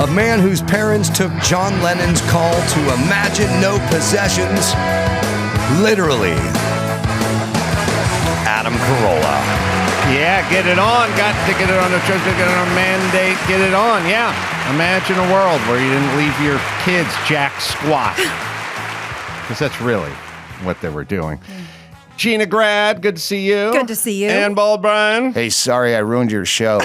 A man whose parents took John Lennon's call to imagine no possessions. Literally. Adam Carolla. Yeah, get it on. Got to get it on the church, get it on mandate, get it on. Yeah. Imagine a world where you didn't leave your kids jack squat. Because that's really what they were doing. Gina Grad, good to see you. Good to see you. And Bald Bryan. Hey, sorry I ruined your show.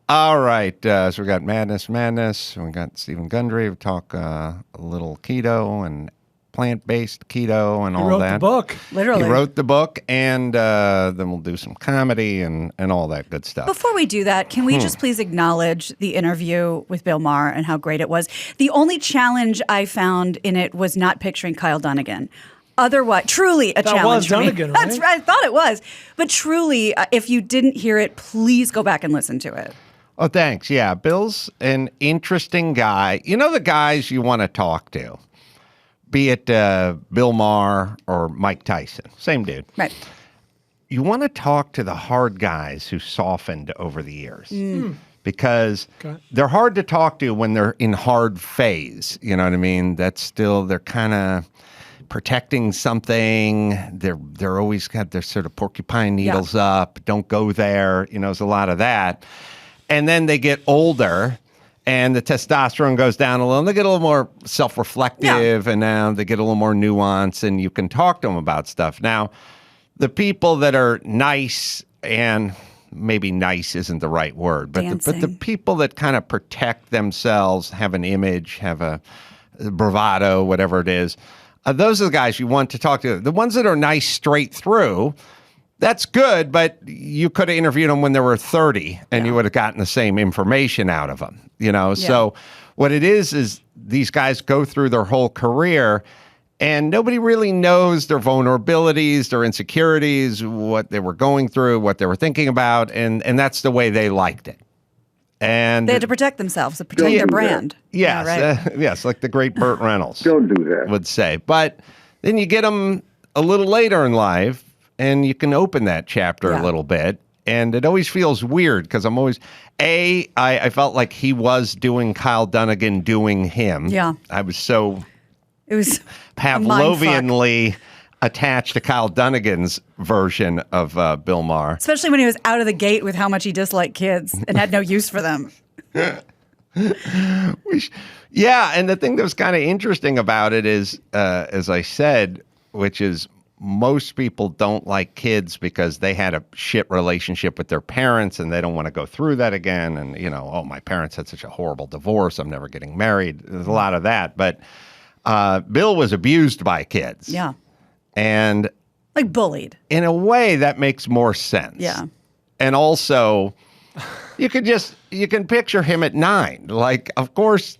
All right, so we got Madness. We got Stephen Gundry. We talk a little keto and plant-based keto and all that. He wrote the book. Literally. He wrote the book, and then we'll do some comedy and all that good stuff. Before we do that, can we just please acknowledge the interview with Bill Maher and how great it was? The only challenge I found in it was not picturing Kyle Dunnigan. Otherwise, truly a challenge for me. Dunnigan, right? That's right. I thought it was. But truly, if you didn't hear it, please go back and listen to it. Oh, thanks. Yeah, Bill's an interesting guy. You know the guys you want to talk to, be it Bill Maher or Mike Tyson. Same dude. Right. You want to talk to the hard guys who softened over the years. Because they're hard to talk to when they're in hard phase. You know what I mean? That's still, they're kind of protecting something. They're always got their sort of porcupine needles up. Don't go there. You know, there's a lot of that. And then they get older and the testosterone goes down a little and they get a little more self-reflective and now they get a little more nuance and you can talk to them about stuff. Now, the people that are nice, and maybe nice isn't the right word, but the people that kind of protect themselves, have an image, have a bravado, whatever it is, those are the guys you want to talk to. The ones that are nice straight through, that's good, but you could have interviewed them when they were 30 and you would have gotten the same information out of them, you know? Yeah. So what it is these guys go through their whole career and nobody really knows their vulnerabilities, their insecurities, what they were going through, what they were thinking about, and that's the way they liked it. And they had to protect themselves, to protect their brand. Yes, yeah, right. Yes, like the great Burt Reynolds Don't do that. would say. But then you get them a little later in life, and you can open that chapter a little bit. And it always feels weird because I'm always, I felt like he was doing Kyle Dunnigan doing him. Yeah. I was so It was Pavlovianly attached to Kyle Dunnigan's version of Bill Maher. Especially when he was out of the gate with how much he disliked kids and had no use for them. Yeah, and the thing that was kind of interesting about it is, as I said, which is most people don't like kids because they had a shit relationship with their parents and they don't want to go through that again. And, you know, oh, my parents had such a horrible divorce. I'm never getting married. There's a lot of that. But Bill was abused by kids. Yeah. And like bullied. In a way, that makes more sense. Yeah. And also, you can picture him at 9. Like, of course,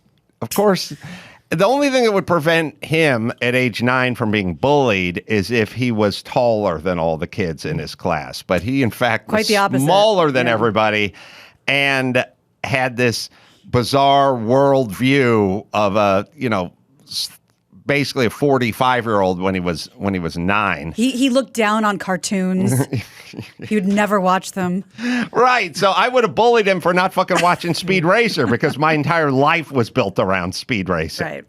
the only thing that would prevent him at age 9 from being bullied is if he was taller than all the kids in his class. But he, in fact, was smaller than everybody and had this bizarre worldview of basically a 45-year-old when he was 9. He looked down on cartoons. He would never watch them. Right. So I would have bullied him for not fucking watching Speed Racer because my entire life was built around Speed Racing. Right.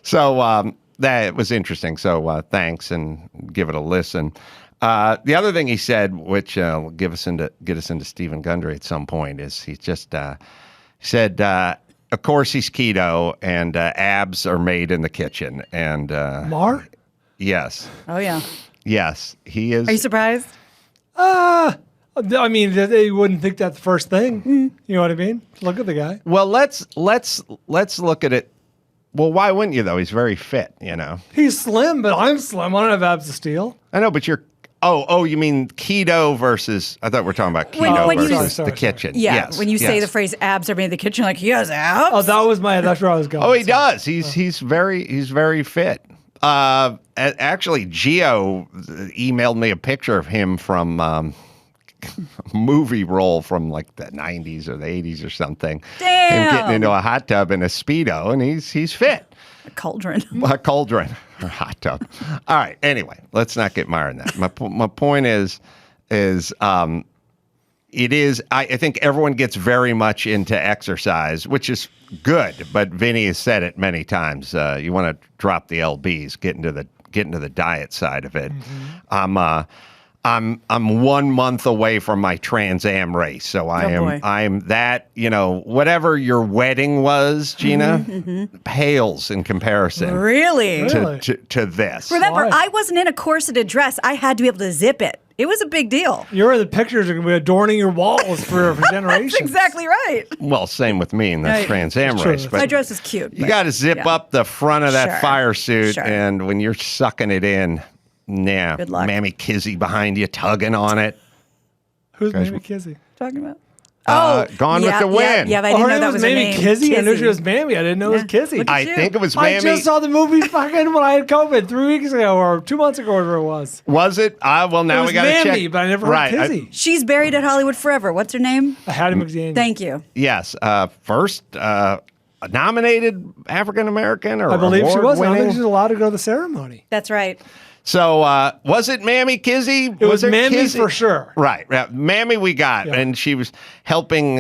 So that was interesting. So thanks, and give it a listen. The other thing he said, which will get us into Stephen Gundry at some point, is he just said, of course he's keto and abs are made in the kitchen. And Maher? Yes. Oh yeah. Yes, he is. Are you surprised? I mean, they wouldn't think that's the first thing. You know what I mean? Look at the guy. Well, let's look at it. Well, why wouldn't you though? He's very fit, you know. He's slim, but I'm slim. I don't have abs of steel. I know, but you're. Oh, you mean keto versus? I thought we were talking about keto versus the kitchen. Yeah, yes, when you say the phrase "abs are made in the kitchen," like he has abs. Oh, that's where I was going. Oh, he does. He's very fit. Actually, Gio emailed me a picture of him from a movie role from like the 90s or the 80s or something. Damn. Him getting into a hot tub in a Speedo, and he's fit. A cauldron. A cauldron or hot tub. All right. Anyway, let's not get mired in that. My point is it is. I think everyone gets very much into exercise, which is good. But Vinny has said it many times. You want to drop the lbs, get into the diet side of it. I'm 1 month away from my Trans Am race, so I'm that, whatever your wedding was, Gina, pales in comparison. Really? To this. Remember, Why? I wasn't in a corseted dress. I had to be able to zip it. It was a big deal. The pictures are going to be adorning your walls for generations. That's exactly right. Well, same with me in the Trans Am true. race. But My dress is cute. you got to zip up the front of that fire suit, Sure. and when you're sucking it in, Good luck. Mammy Kizzy behind you tugging on it. Who's Mammy Kizzy? Talking about? Gone with the Wind. Yeah, but I didn't know her that name was her Mammy name. Kizzy? I knew she was Mammy. I didn't know it was Kizzy. Look at I you. think it was I Mammy. just saw the movie fucking when I had COVID 3 weeks ago or 2 months ago, whatever it was. Was it? Well, now It was we got to Mammy, check. but I never heard Kizzy. She's buried at Hollywood forever. What's her name? Hattie McDaniel. Thank you. Yes. First nominated African American or I believe she was. I don't think award-winning. she's allowed to go to the ceremony. That's right. So was it Mammy Kizzy? It was there Mammy Kizzy? for sure. Right. Mammy we got, Yeah. and she was helping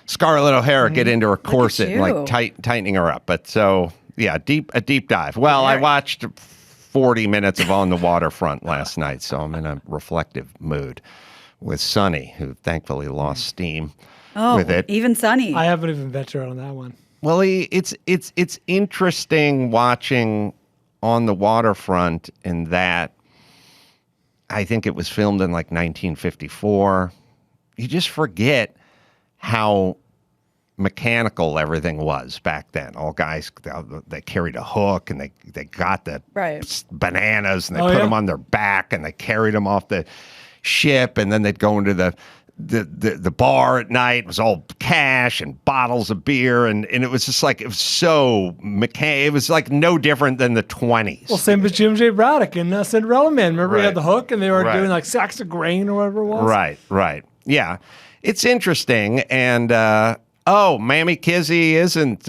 Scarlett O'Hara get into her corset, and, you. like tightening her up. But so a deep dive. Well, I watched 40 minutes of On the Waterfront last night, so I'm in a reflective mood with Sonny, who thankfully lost steam with it. Even Sonny. I haven't even ventured on that one. Well, it's interesting watching On the Waterfront in that I think it was filmed in like 1954. You just forget how mechanical everything was back then. All guys, they carried a hook and they got the bananas and they put them on their back and they carried them off the ship, and then they'd go into the bar at night. It was all cash and bottles of beer, and it was just like, it was so it was like no different than the 20s. Well, same as Jim J. Braddock in Cinderella Man. Remember he Right. had the hook and they were Right. doing like sacks of grain or whatever it was? Right. Yeah. It's interesting. And, Mammy Kizzy isn't,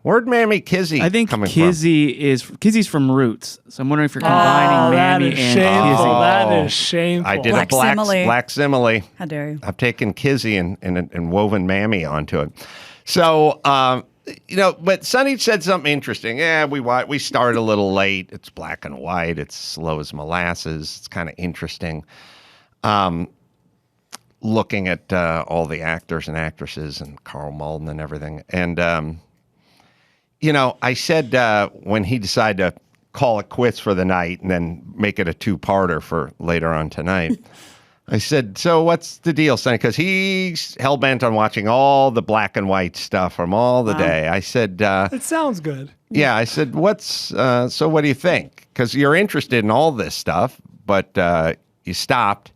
where'd Mammy Kizzy I think coming Kizzy's from Roots. So I'm wondering if you're combining Oh, that Mammy is and shameful. Kizzy. That Oh. is shameful. I did Black a simile. black simile. How dare you? I've taken Kizzy and woven Mammy onto it. So, but Sonny said something interesting. Yeah, we started a little late. It's black and white. It's slow as molasses. It's kind of interesting. Looking at all the actors and actresses and Carl Malden and everything. And, I said when he decided to call it quits for the night and then make it a two-parter for later on tonight, I said, so what's the deal, Sonny? Because he's hell-bent on watching all the black and white stuff from all the day. I said... It sounds good. Yeah, I said, so what do you think? Because you're interested in all this stuff, but you stopped.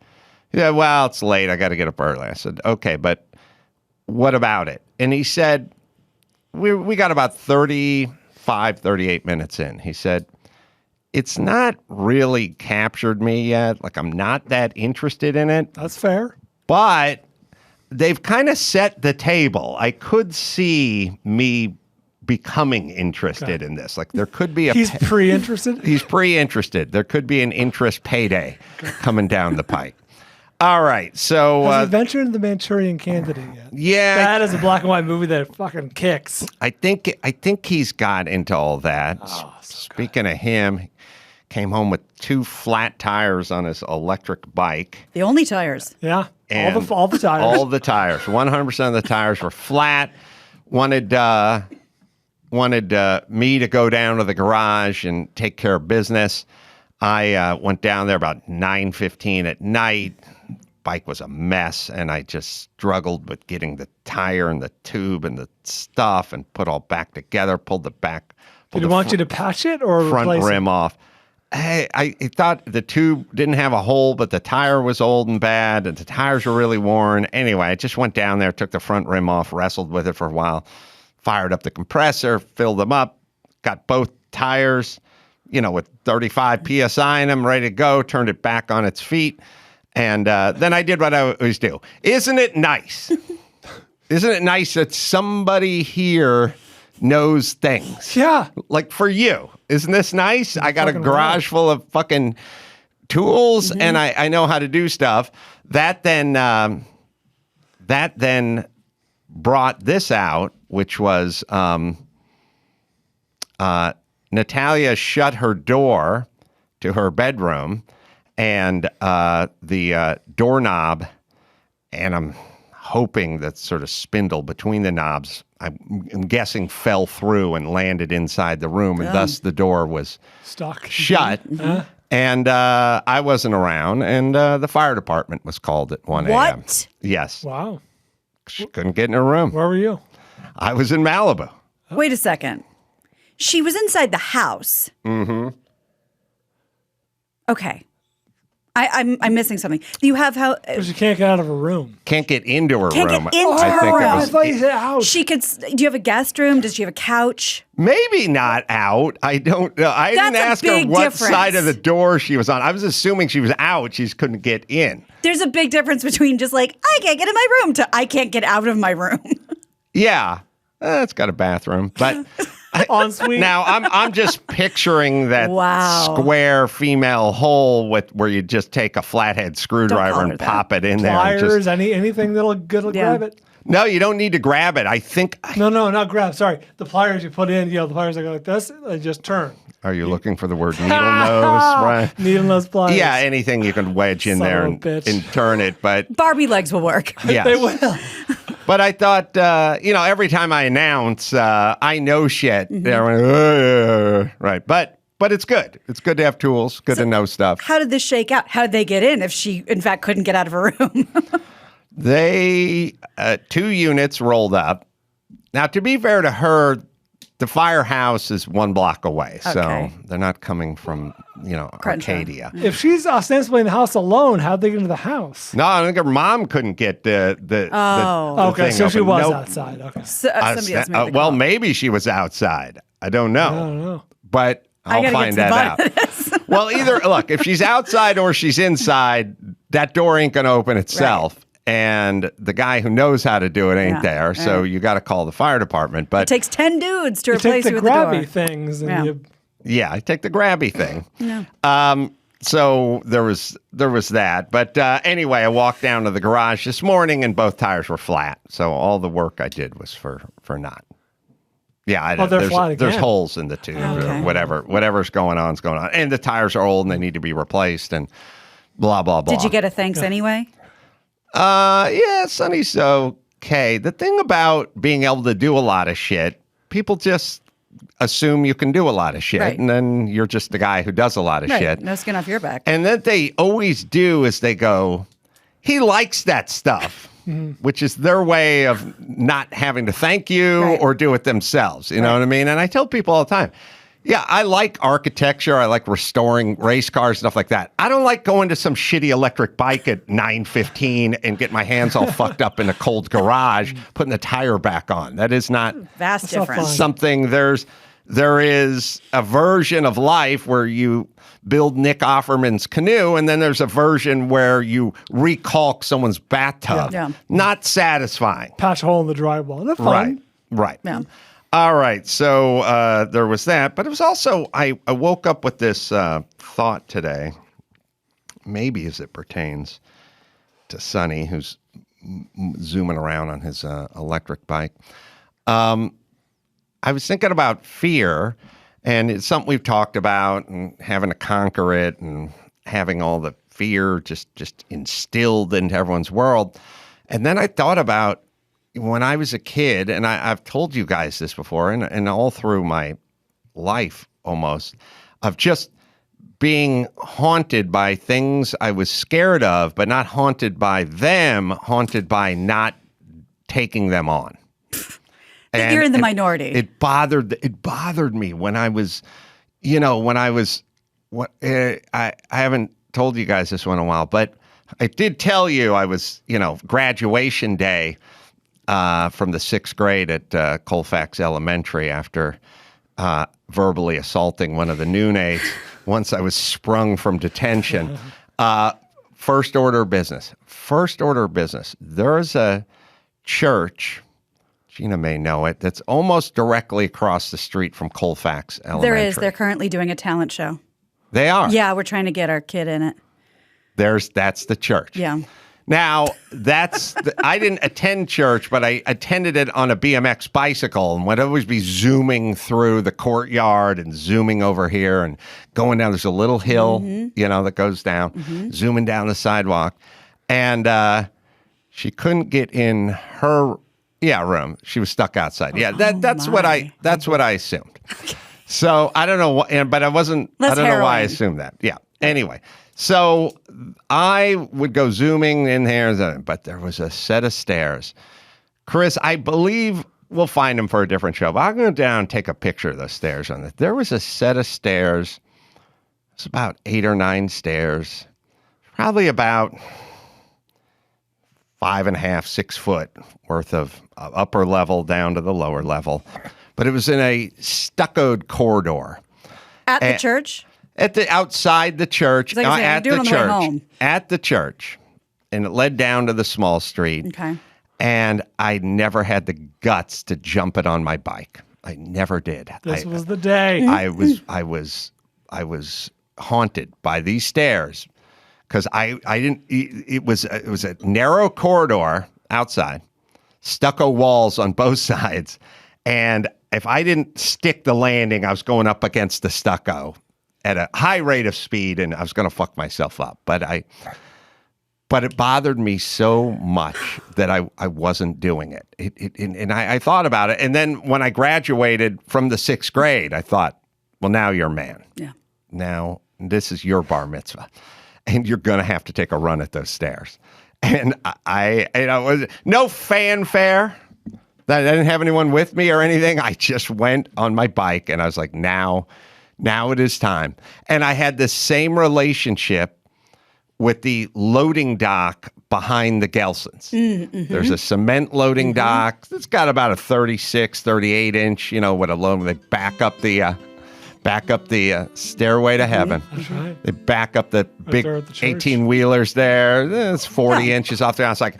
Yeah, well, it's late. I got to get up early. I said, okay, but what about it? And he said, we got about 35, 38 minutes in. He said, it's not really captured me yet. Like, I'm not that interested in it. That's fair. But they've kind of set the table. I could see me becoming interested in this. Like, there could be He's pre-interested? He's pre-interested. There could be an interest payday coming down the pike. All right, so Has he ventured into the Manchurian Candidate yet? yeah, That is a black and white movie that fucking kicks. I think he's got into all that. Oh, Speaking of him, he came home with 2 flat tires on his electric bike. The only tires. Yeah. And All the tires. All the tires. 100% of the tires were flat. Wanted me to go down to the garage and take care of business. I went down there about 9:15 at night. Bike was a mess, and I just struggled with getting the tire and the tube and the stuff and put all back together, pulled the back. Did he want you to patch it or front replace rim it? off? Hey, I thought the tube didn't have a hole, but the tire was old and bad, and the tires were really worn. Anyway, I just went down there, took the front rim off, wrestled with it for a while, fired up the compressor, filled them up, got both tires, with 35 PSI in them, ready to go, turned it back on its feet, and then I did what I always do. Isn't it nice? Isn't it nice that somebody here knows things? Yeah. Like for you. Isn't this nice? I got a fucking garage full of fucking tools and I know how to do stuff. That then that then brought this out, which was Natalia shut her door to her bedroom, and the doorknob, and I'm hoping that sort of spindle between the knobs, I'm guessing, fell through and landed inside the room, and thus the door was Stuck. shut. And I wasn't around, and the fire department was called at 1 a.m. What? Yes. Wow. She couldn't get in her room. Where were you? I was in Malibu. Wait a second. She was inside the house. Mm-hmm. Okay. I'm missing something. Do you have how? Because you can't get out of a room. Can't get into her Can't room. get into I her think room. it I was thought you said house. She could. Do you have a guest room? Does she have a couch? maybe not out. I don't know. I didn't That's a ask her big what difference. side of the door she was on. I was assuming she was out. She just couldn't get in. There's a big difference between just like I can't get in my room to I can't get out of my room. Yeah, it's got a bathroom, but Ensuite. now I'm just picturing that Wow. square female hole where you just take a flathead screwdriver call her and that. pop it in there. And Pliers, anything that'll grab it. No, you don't need to grab it. I think. No, not grab. Sorry. The pliers you put in, the pliers that go like this, they just turn. Are you looking for the word needle nose, Brian? Needle nose pliers. Yeah, anything you can wedge in Son there of a bitch. and turn it. But Barbie legs will work. yes. They will. But I thought, every time I announce, I know shit. Right. But it's good. It's good to have tools. Good to know stuff. How did this shake out? How did they get in if she, in fact, couldn't get out of her room? They 2 units rolled up. Now, to be fair to her, the firehouse is 1 block away, so Okay. they're not coming from Crenshaw. Arcadia. If she's ostensibly in the house alone, how'd they get into the house? No, I think her mom couldn't get the Okay, thing so she open. was Nope. outside. Okay. So, somebody else made the Well, call. maybe she was outside. I don't know. I don't know. But I I'll gotta find get to the that bottom out. of this. Well, either look, if she's outside or she's inside, that door ain't going to open itself. And the guy who knows how to do it ain't Yeah, there. So right. you got to call the fire department. But It takes 10 dudes to You replace take you the with the grabby door. things and Yeah. you yeah, I take the grabby thing. No. So there was that. But anyway, I walked down to the garage this morning and both tires were flat. So all the work I did was for naught. Yeah, I don't. they're flat There's again. holes in the tube Okay. or whatever's going on is going on, and the tires are old and they need to be replaced and blah blah blah. Did you get a thanks anyway? Yeah, Sonny's okay. The thing about being able to do a lot of shit, people just assume you can do a lot of shit, Right. and then you're just the guy who does a lot of Right. shit. No skin off your back. And then they always do is they go, he likes that stuff, which is their way of not having to thank you Right. or do it themselves. You know what I mean? And I tell people all the time, yeah, I like architecture. I like restoring race cars, stuff like that. I don't like going to some shitty electric bike at 9:15 and get my hands all fucked up in a cold garage, putting the tire back on. That is not Vast not difference. fun. something. There is a version of life where you build Nick Offerman's canoe, and then there's a version where you recalk someone's bathtub. Yeah. Not satisfying. patch a hole in the drywall. That's fun. Right. Yeah. All right. So there was that. But it was also, I woke up with this thought today, maybe as it pertains to Sonny, who's zooming around on his electric bike. I was thinking about fear, and it's something we've talked about, and having to conquer it, and having all the fear just instilled into everyone's world. And then I thought about when I was a kid, and I've told you guys this before, and all through my life almost, of just being haunted by things I was scared of, but not haunted by them, haunted by not taking them on. You're in the minority. It bothered me when I was, I haven't told you guys this one in a while, but I did tell you I was, graduation day from the 6th grade at Colfax Elementary after verbally assaulting one of the noon-aides once I was sprung from detention. First order of business. There's a church, Gina may know it, that's almost directly across the street from Colfax Elementary. There is. They're currently doing a talent show. They are. Yeah, we're trying to get our kid in it. That's the church. Yeah. Now, I didn't attend church, but I attended it on a BMX bicycle and would always be zooming through the courtyard and zooming over here and going down. There's a little hill, that goes down, zooming down the sidewalk. And she couldn't get in her room. She was stuck outside. Yeah, that's what I assumed. So I don't know what, but I wasn't. I don't know why I assumed that. Yeah. Anyway, so I would go zooming in there, but there was a set of stairs. Chris, I believe we'll find them for a different show, but I'll go down and take a picture of those stairs on it. There was a set of stairs. It's about 8 or 9 stairs, probably about 5.5, 6 foot worth of upper level down to the lower level. But it was in a stuccoed corridor. At the church? Outside the church. Like at the church. The way home. At the church. And it led down to the small street. Okay. And I never had the guts to jump it on my bike. I never did. This was the day. I was haunted by these stairs because I didn't. It was a narrow corridor outside, stucco walls on both sides, and if I didn't stick the landing, I was going up against the stucco at a high rate of speed, and I was going to fuck myself up. But it bothered me so much that I wasn't doing it. And I thought about it, and then when I graduated from the 6th grade, I thought, well, now you're a man. Yeah. Now this is your bar mitzvah, and you're going to have to take a run at those stairs. And I was no fanfare. I didn't have anyone with me or anything. I just went on my bike, and I was like, now it is time. And I had the same relationship with the loading dock behind the Gelsons. There's a cement loading dock. It's got about a 36, 38 inch, with a load. They back up the stairway to heaven. That's right. They back up the big there at the church. 18-wheelers there. It's 40 inches off there. I was like,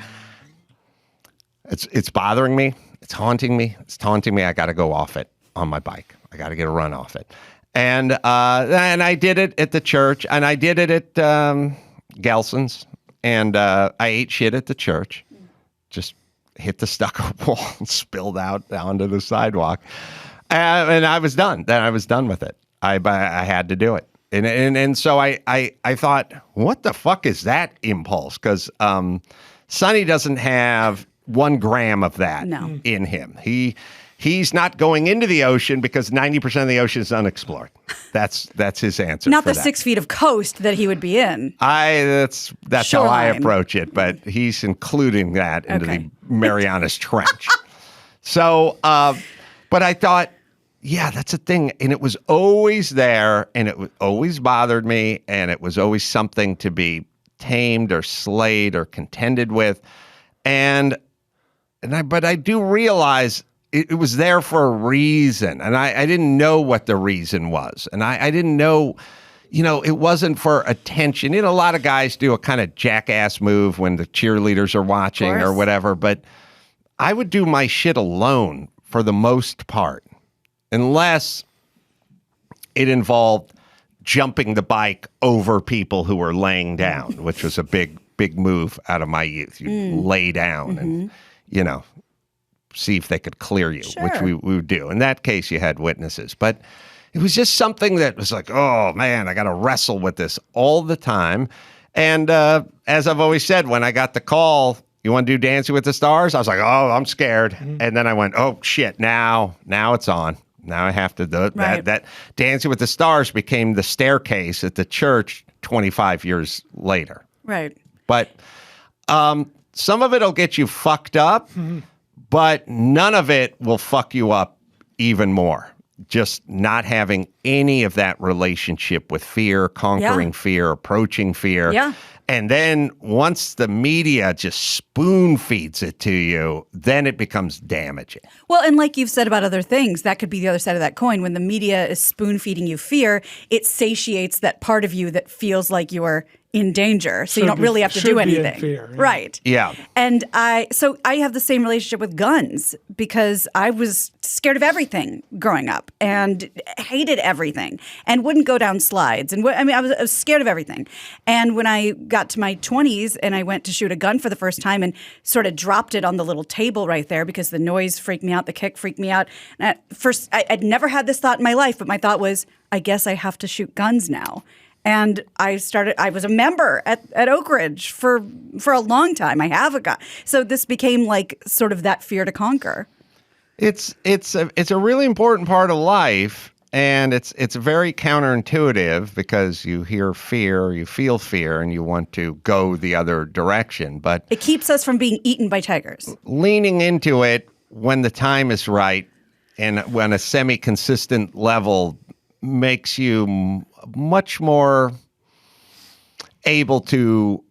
it's bothering me. It's haunting me. It's taunting me. I got to go off it on my bike. I got to get a run off it. And I did it at the church, and I did it at Gelson's, and I ate shit at the church. Just hit the stucco wall and spilled out onto the sidewalk. And I was done. Then I was done with it. I had to do it. And so I thought, what the fuck is that impulse? Because Sonny doesn't have 1 gram of that in him. He's not going into the ocean because 90% of the ocean is unexplored. That's his answer. Not the that. 6 feet of coast that he would be in. That's how I approach it, but he's including that into the Marianas Trench. So, but I thought, yeah, that's a thing. And it was always there, and it always bothered me, and it was always something to be tamed or slayed or contended with. But I do realize it was there for a reason, and I didn't know what the reason was. And I didn't know, it wasn't for attention. A lot of guys do a kind of jackass move when the cheerleaders are watching or whatever, but I would do my shit alone for the most part, unless it involved jumping the bike over people who were laying down, which was a big move out of my youth. You lay down and, see if they could clear you, which we would do. In that case, you had witnesses. But it was just something that was like, oh, man, I got to wrestle with this all the time. And as I've always said, when I got the call, you want to do Dancing with the Stars? I was like, oh, I'm scared. And then I went, oh, shit, now it's on. Now I have to do it. Right. That Dancing with the Stars became the staircase at the church 25 years later. Right. But some of it will get you fucked up, but none of it will fuck you up even more. Just not having any of that relationship with fear, conquering fear, approaching fear. Yeah. And then once the media just spoon feeds it to you, then it becomes damaging. Well, and like you've said about other things, that could be the other side of that coin. When the media is spoon feeding you fear, it satiates that part of you that feels like you are in danger, so you don't really have to do anything. Fear, yeah. Right. Yeah. And I have the same relationship with guns because I was scared of everything growing up and hated everything and wouldn't go down slides. And I was scared of everything. And when I got to my 20s and I went to shoot a gun for the first time and sort of dropped it on the little table right there because the noise freaked me out, the kick freaked me out. And at first, I'd never had this thought in my life, but my thought was, I guess I have to shoot guns now. And I was a member at Oak Ridge for a long time. I have a gun. So this became like sort of that fear to conquer. It's a really important part of life, and it's very counterintuitive because you hear fear, you feel fear, and you want to go the other direction. But it keeps us from being eaten by tigers. Leaning into it when the time is right and when a semi-consistent level makes you much more able to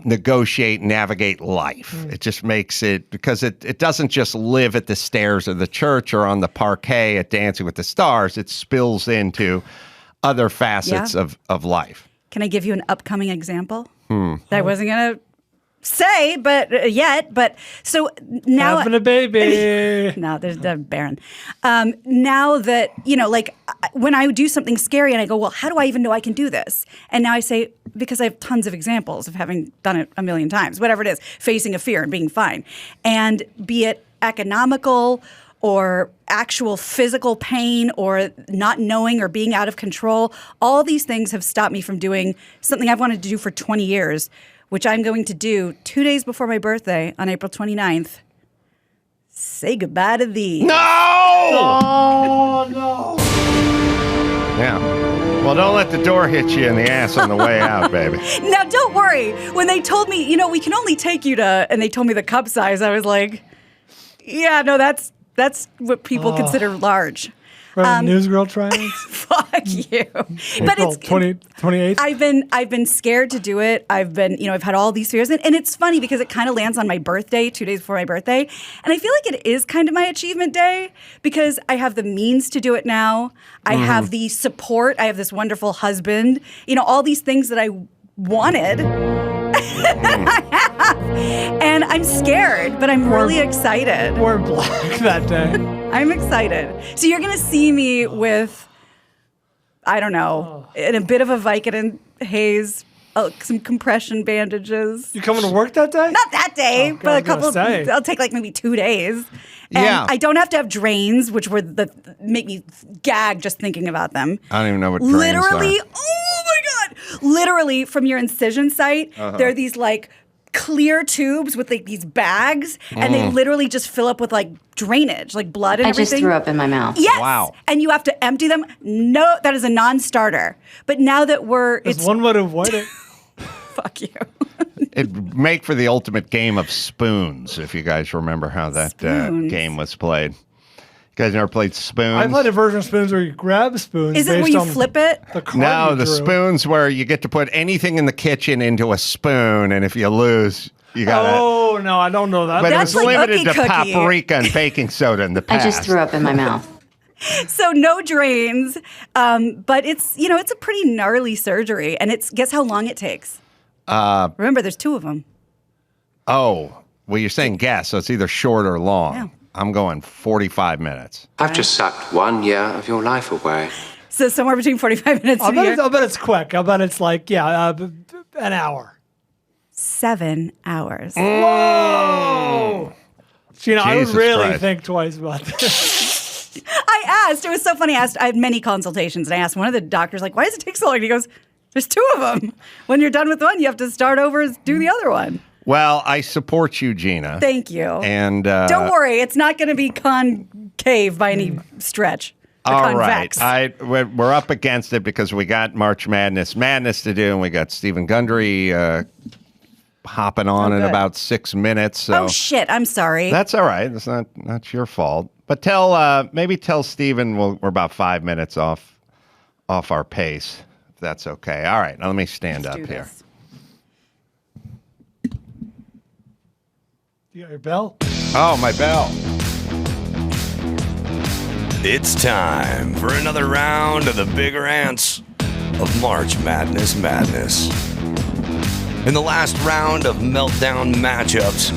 negotiate, navigate life. It just makes it, because it doesn't just live at the stairs of the church or on the parquet at Dancing with the Stars. It spills into other facets of life. Can I give you an upcoming example that I wasn't going to say, but so now having a baby. No, there's the Baron. Now that like when I do something scary and I go, well, how do I even know I can do this? And now I say, because I have tons of examples of having done it a million times, whatever it is, facing a fear and being fine, and be it economical or actual physical pain or not knowing or being out of control, all these things have stopped me from doing something I've wanted to do for 20 years. Which I'm going to do 2 days before my birthday on April 29th. Say goodbye to thee. No! Oh, no. Yeah. Well, don't let the door hit you in the ass on the way out, baby. Now, don't worry. When they told me, we can only take you to, and they told me the cup size, I was like, yeah, no, that's what people consider large. Right, Newsgirl trials. Fuck you. But April it's 28th. I've been scared to do it. I've had all these fears, and it's funny because it kind of lands on my birthday, 2 days before my birthday, and I feel like it is kind of my achievement day because I have the means to do it now. I have the support. I have this wonderful husband. All these things that I wanted. And I'm scared, but I'm really excited. We're black that day. I'm excited. So you're going to see me with, I don't know, in a bit of a Vicodin haze, some compression bandages. You coming to work that day? Not that day, Oh, but God, I'll take like maybe 2 days. And I don't have to have drains, which make me gag just thinking about them. I don't even know what drains Literally, are. oh my God. Literally from your incision site, there are these like clear tubes with like these bags, and they literally just fill up with like drainage, like blood and everything. I just threw up in my mouth. Yes. Wow. And you have to empty them. No, that is a non-starter. But now that There's one way to avoid it. Fuck you. It'd make for the ultimate game of spoons, if you guys remember how that game was played. You guys never played spoons? I played a version of spoons where you grab spoons. Is it where you flip it? The card No, you the drew. spoons where you get to put anything in the kitchen into a spoon, and if you lose, you got to... Oh, no, I don't know that. But That's it was like limited to Ookie Cookie. paprika and baking soda in the I past. just threw up in my mouth. So no drains, but it's it's a pretty gnarly surgery, and guess how long it takes? Remember, there's 2 of them. Oh, well, you're saying guess, so it's either short or long. Yeah. I'm going 45 minutes. I've just sucked 1 year of your life away. So somewhere between 45 minutes I'll and a year. bet it's quick. I'll bet it's like, an hour. 7 hours. Whoa! Gina, I would Jesus really Christ. think twice about this. I asked. It was so funny. I had many consultations, and I asked one of the doctors, like, why does it take so long? And he goes, there's 2 of them. When you're done with one, you have to start over and do the other one. Well, I support you, Gina. Thank you. And don't worry, it's not going to be concave by any stretch. Or all right, convex. we're up against it because we got March Madness to do, and we got Stephen Gundry hopping on in good. about 6 minutes. So Oh shit! I'm sorry. that's all right. It's not your fault. But maybe tell Stephen we're about 5 minutes off our pace. If that's okay. All right. Now let me stand Let's up do here. this. You got your bell? Oh, my bell. It's time for another round of the big rants of March Madness. In the last round of meltdown matchups,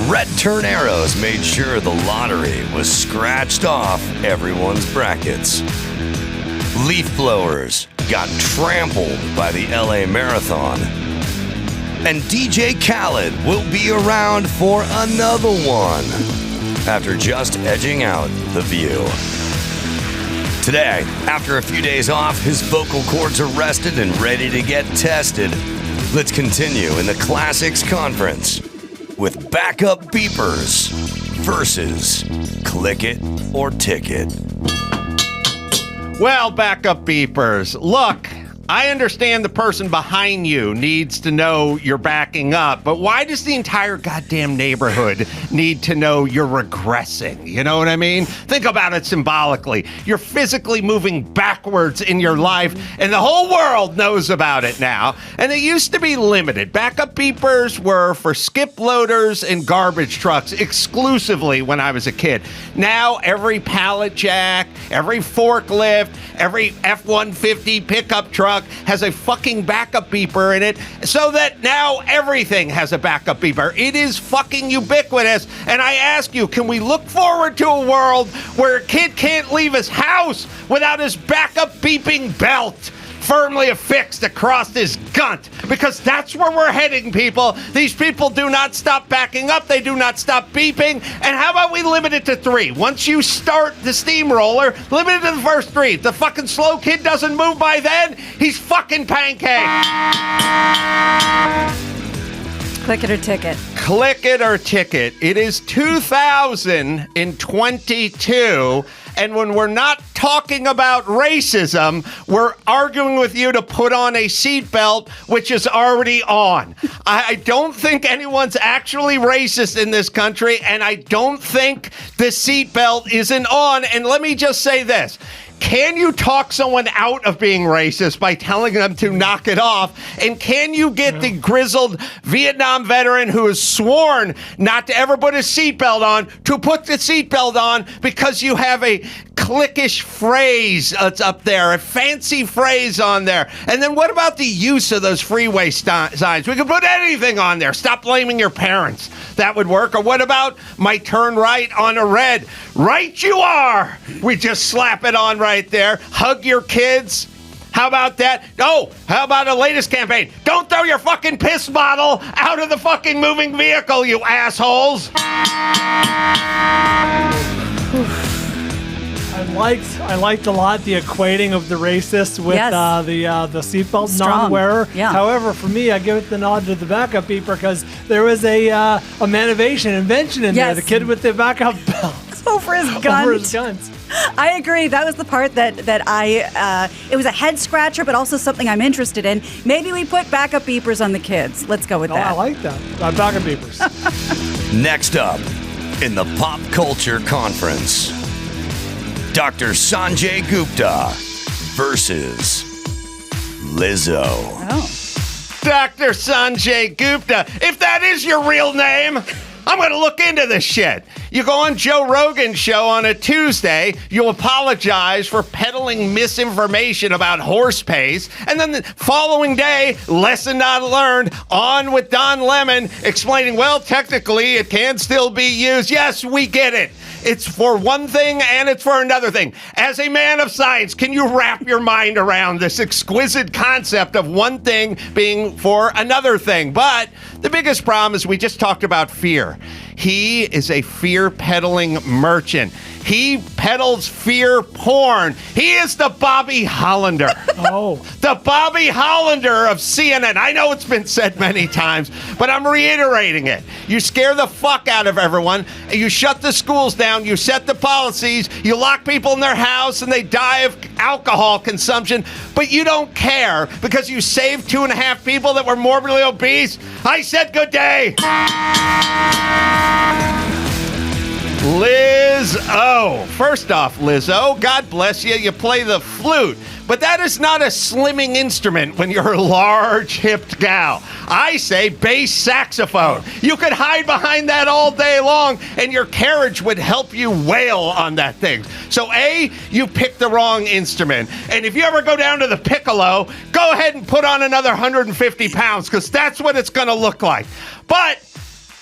Red Turn Arrows made sure the lottery was scratched off everyone's brackets. Leaf Blowers got trampled by the LA Marathon. And DJ Khaled will be around for another one after just edging out The View. Today, after a few days off, his vocal cords are rested and ready to get tested. Let's continue in the Classics Conference with Backup Beepers versus Click It or Ticket. Well, backup beepers, look, I understand the person behind you needs to know you're backing up, but why does the entire goddamn neighborhood need to know you're regressing? You know what I mean? Think about it symbolically. You're physically moving backwards in your life, and the whole world knows about it now. And it used to be limited. Backup beepers were for skip loaders and garbage trucks exclusively when I was a kid. Now, every pallet jack, every forklift, every F-150 pickup truck has a fucking backup beeper in it, so that now everything has a backup beeper. It is fucking ubiquitous. And I ask you, can we look forward to a world where a kid can't leave his house without his backup beeping belt firmly affixed across his gunt? Because that's where we're heading, people. These people do not stop backing up. They do not stop beeping. And how about we limit it to 3? Once you start the steamroller, limit it to the first 3. If the fucking slow kid doesn't move by then, he's fucking pancake. Click it or ticket. Click it or ticket. It is 2022. And when we're not talking about racism, we're arguing with you to put on a seatbelt, which is already on. I don't think anyone's actually racist in this country, and I don't think the seatbelt isn't on. And let me just say this. Can you talk someone out of being racist by telling them to knock it off? And can you get the grizzled Vietnam veteran who has sworn not to ever put his seatbelt on to put the seatbelt on because you have a cliquish phrase that's up there, a fancy phrase on there? And then what about the use of those freeway signs? We could put anything on there. Stop blaming your parents. That would work. Or what about my turn right on a red? Right you are. We just slap it on right there. Hug your kids. How about that? Oh, how about the latest campaign? Don't throw your fucking piss bottle out of the fucking moving vehicle, you assholes. I liked a lot the equating of the racist with the seatbelt non-wearer. Yeah. However, for me, I give it the nod to the backup beeper because there was a invention in there. The kid with the backup belt Over his guns. Over his guns. I agree. That was the part that I, it was a head scratcher, but also something I'm interested in. Maybe we put backup beepers on the kids. Let's go with that. I like that. Backup beepers. Next up, in the Pop Culture Conference, Dr. Sanjay Gupta versus Lizzo. Oh. Dr. Sanjay Gupta. If that is your real name, I'm going to look into this shit. You go on Joe Rogan's show on a Tuesday, you apologize for peddling misinformation about horse pace, and then the following day, lesson not learned, on with Don Lemon explaining, well, technically it can still be used. Yes, we get it. It's for one thing and it's for another thing. As a man of science, can you wrap your mind around this exquisite concept of one thing being for another thing? But the biggest problem is we just talked about fear. He is a fear-peddling merchant. He peddles fear porn. He is the Bobby Hollander. Oh. The Bobby Hollander of CNN. I know it's been said many times, but I'm reiterating it. You scare the fuck out of everyone. You shut the schools down. You set the policies. You lock people in their house and they die of alcohol consumption, but you don't care because you saved 2.5 people that were morbidly obese. I said good day. Lizzo. First off, Lizzo, God bless you. You play the flute. But that is not a slimming instrument when you're a large-hipped gal. I say bass saxophone. You could hide behind that all day long, and your carriage would help you wail on that thing. So, A, you picked the wrong instrument. And if you ever go down to the piccolo, go ahead and put on another 150 pounds, because that's what it's going to look like. But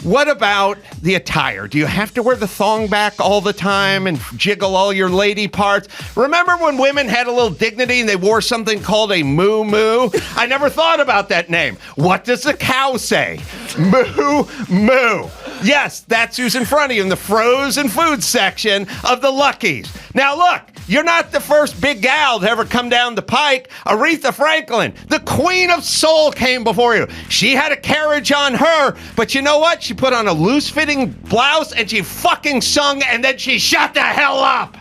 what about the attire? Do you have to wear the thong back all the time and jiggle all your lady parts? Remember when women had a little dignity and they wore something called a moo-moo? I never thought about that name. What does the cow say? Moo-moo. Yes, that's who's in front of you in the frozen food section of the Luckies. Now look, you're not the first big gal to ever come down the pike. Aretha Franklin, the queen of soul, came before you. She had a carriage on her, but you know what? She put on a loose-fitting blouse and she fucking sung, and then she shut the hell up.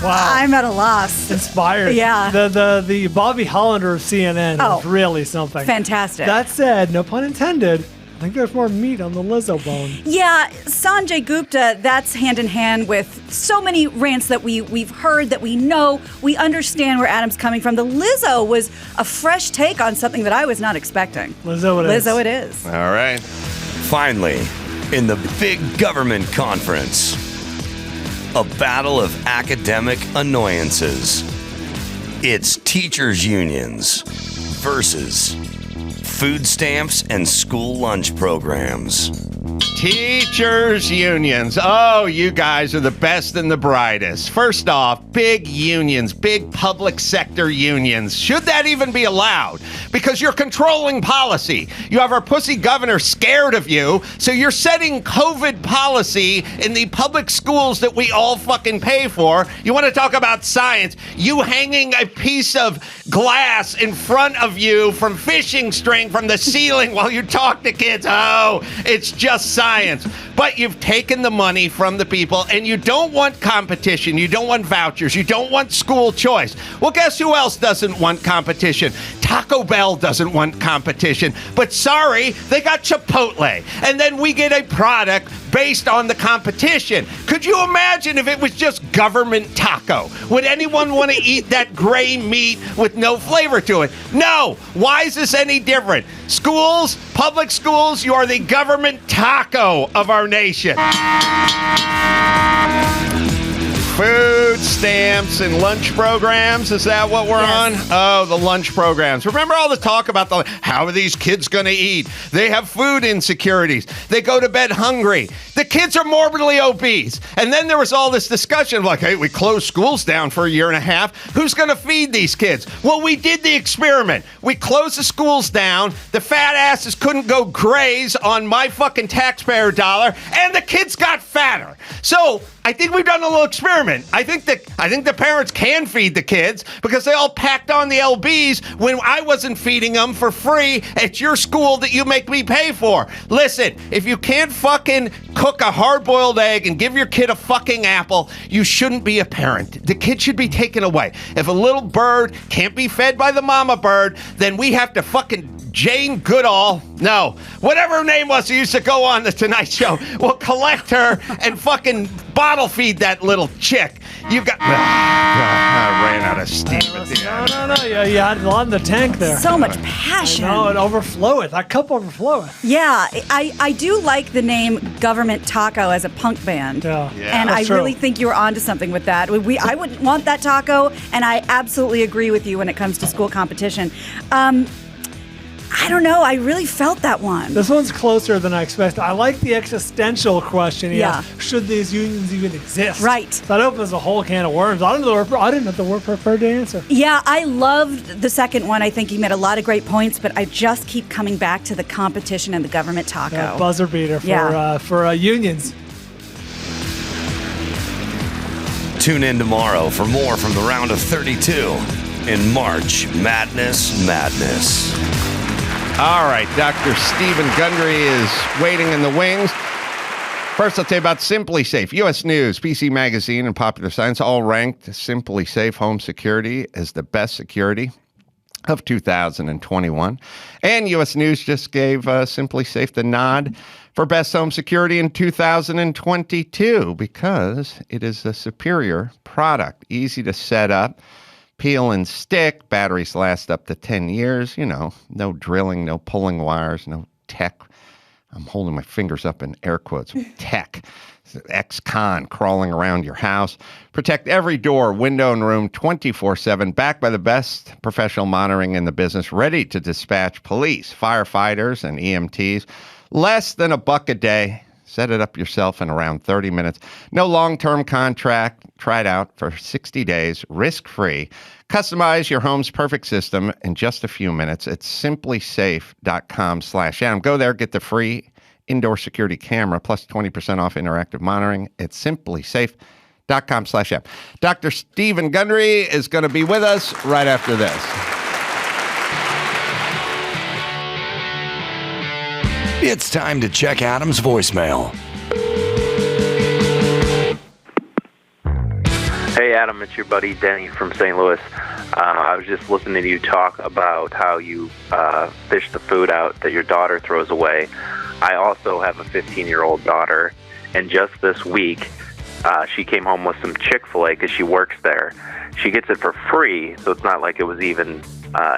Wow. I'm at a loss. Inspired. Yeah. The Bobby Hollander of CNN was really something. Fantastic. That said, no pun intended, I think there's more meat on the Lizzo bone. Yeah, Sanjay Gupta, that's hand in hand with so many rants that we've heard, that we know, we understand where Adam's coming from. The Lizzo was a fresh take on something that I was not expecting. Lizzo it is. Lizzo it is. All right. Finally, in the big government conference, a battle of academic annoyances. It's teachers' unions versus food stamps and school lunch programs. Teachers unions. Oh, you guys are the best and the brightest. First off, big unions, big public sector unions. Should that even be allowed? Because you're controlling policy. You have our pussy governor scared of you, so you're setting COVID policy in the public schools that we all fucking pay for. You want to talk about science? You hanging a piece of glass in front of you from fishing string from the ceiling while you talk to kids. Oh, it's just science. But you've taken the money from the people, and you don't want competition. You don't want vouchers. You don't want school choice. Well, guess who else doesn't want competition? Taco Bell doesn't want competition. But sorry, they got Chipotle. And then we get a product based on the competition. Could you imagine if it was just government taco? Would anyone want to eat that gray meat with no flavor to it? No. Why is this any different? Schools, public schools, you are the government taco of our nation. Food stamps and lunch programs, is that what we're on? Oh, the lunch programs. Remember all the talk about how are these kids going to eat? They have food insecurities. They go to bed hungry. The kids are morbidly obese. And then there was all this discussion of like, hey, we closed schools down for a year and a half. Who's going to feed these kids? Well, we did the experiment. We closed the schools down. The fat asses couldn't go graze on my fucking taxpayer dollar, and the kids got fatter. So I think we've done a little experiment. I think the parents can feed the kids because they all packed on the LBs when I wasn't feeding them for free at your school that you make me pay for. Listen, if you can't fucking cook a hard-boiled egg and give your kid a fucking apple, you shouldn't be a parent. The kid should be taken away. If a little bird can't be fed by the mama bird, then we have to fucking Jane Goodall, no, whatever her name was who used to go on the Tonight Show, we'll collect her and fucking bottle feed that little chick. You got... I ran out of steam at the end. No. You had a lot in the tank there. So much passion. No, it overfloweth. That cup overfloweth. Yeah, I do like the name Government Taco as a punk band. Yeah. And I That's true. really think you were onto something with that. I wouldn't want that taco, and I absolutely agree with you when it comes to school competition. I don't know. I really felt that one. This one's closer than I expected. I like the existential question. Yeah. Should these unions even exist? Right. That opens a whole can of worms. I didn't know the word prepared to answer. Yeah, I loved the second one. I think he made a lot of great points, but I just keep coming back to the competition and the government taco. Yeah, buzzer beater for unions. Tune in tomorrow for more from the round of 32 in March Madness. All right, Dr. Stephen Gundry is waiting in the wings. First, I'll tell you about Simply Safe. U.S. News, PC Magazine, and Popular Science all ranked Simply Safe Home Security as the best security of 2021. And U.S. News just gave Simply Safe the nod for Best Home Security in 2022 because it is a superior product, easy to set up, peel and stick. Batteries last up to 10 years. You know, no drilling, no pulling wires, no tech. I'm holding my fingers up in air quotes. Tech. Ex-con crawling around your house. Protect every door, window, and room 24/7. Backed by the best professional monitoring in the business. Ready to dispatch police, firefighters, and EMTs. Less than $1 a day. Set it up yourself in around 30 minutes. No long-term contract. Try it out for 60 days, risk-free. Customize your home's perfect system in just a few minutes at simplysafe.com/Adam. Go there, get the free indoor security camera plus 20% off interactive monitoring at simplysafe.com/Adam. Dr. Stephen Gundry is going to be with us right after this. It's time to check Adam's voicemail. Hey, Adam, it's your buddy Denny from St. Louis. I was just listening to you talk about how you fish the food out that your daughter throws away. I also have a 15-year-old daughter, and just this week, she came home with some Chick-fil-A because she works there. She gets it for free, so it's not like it was even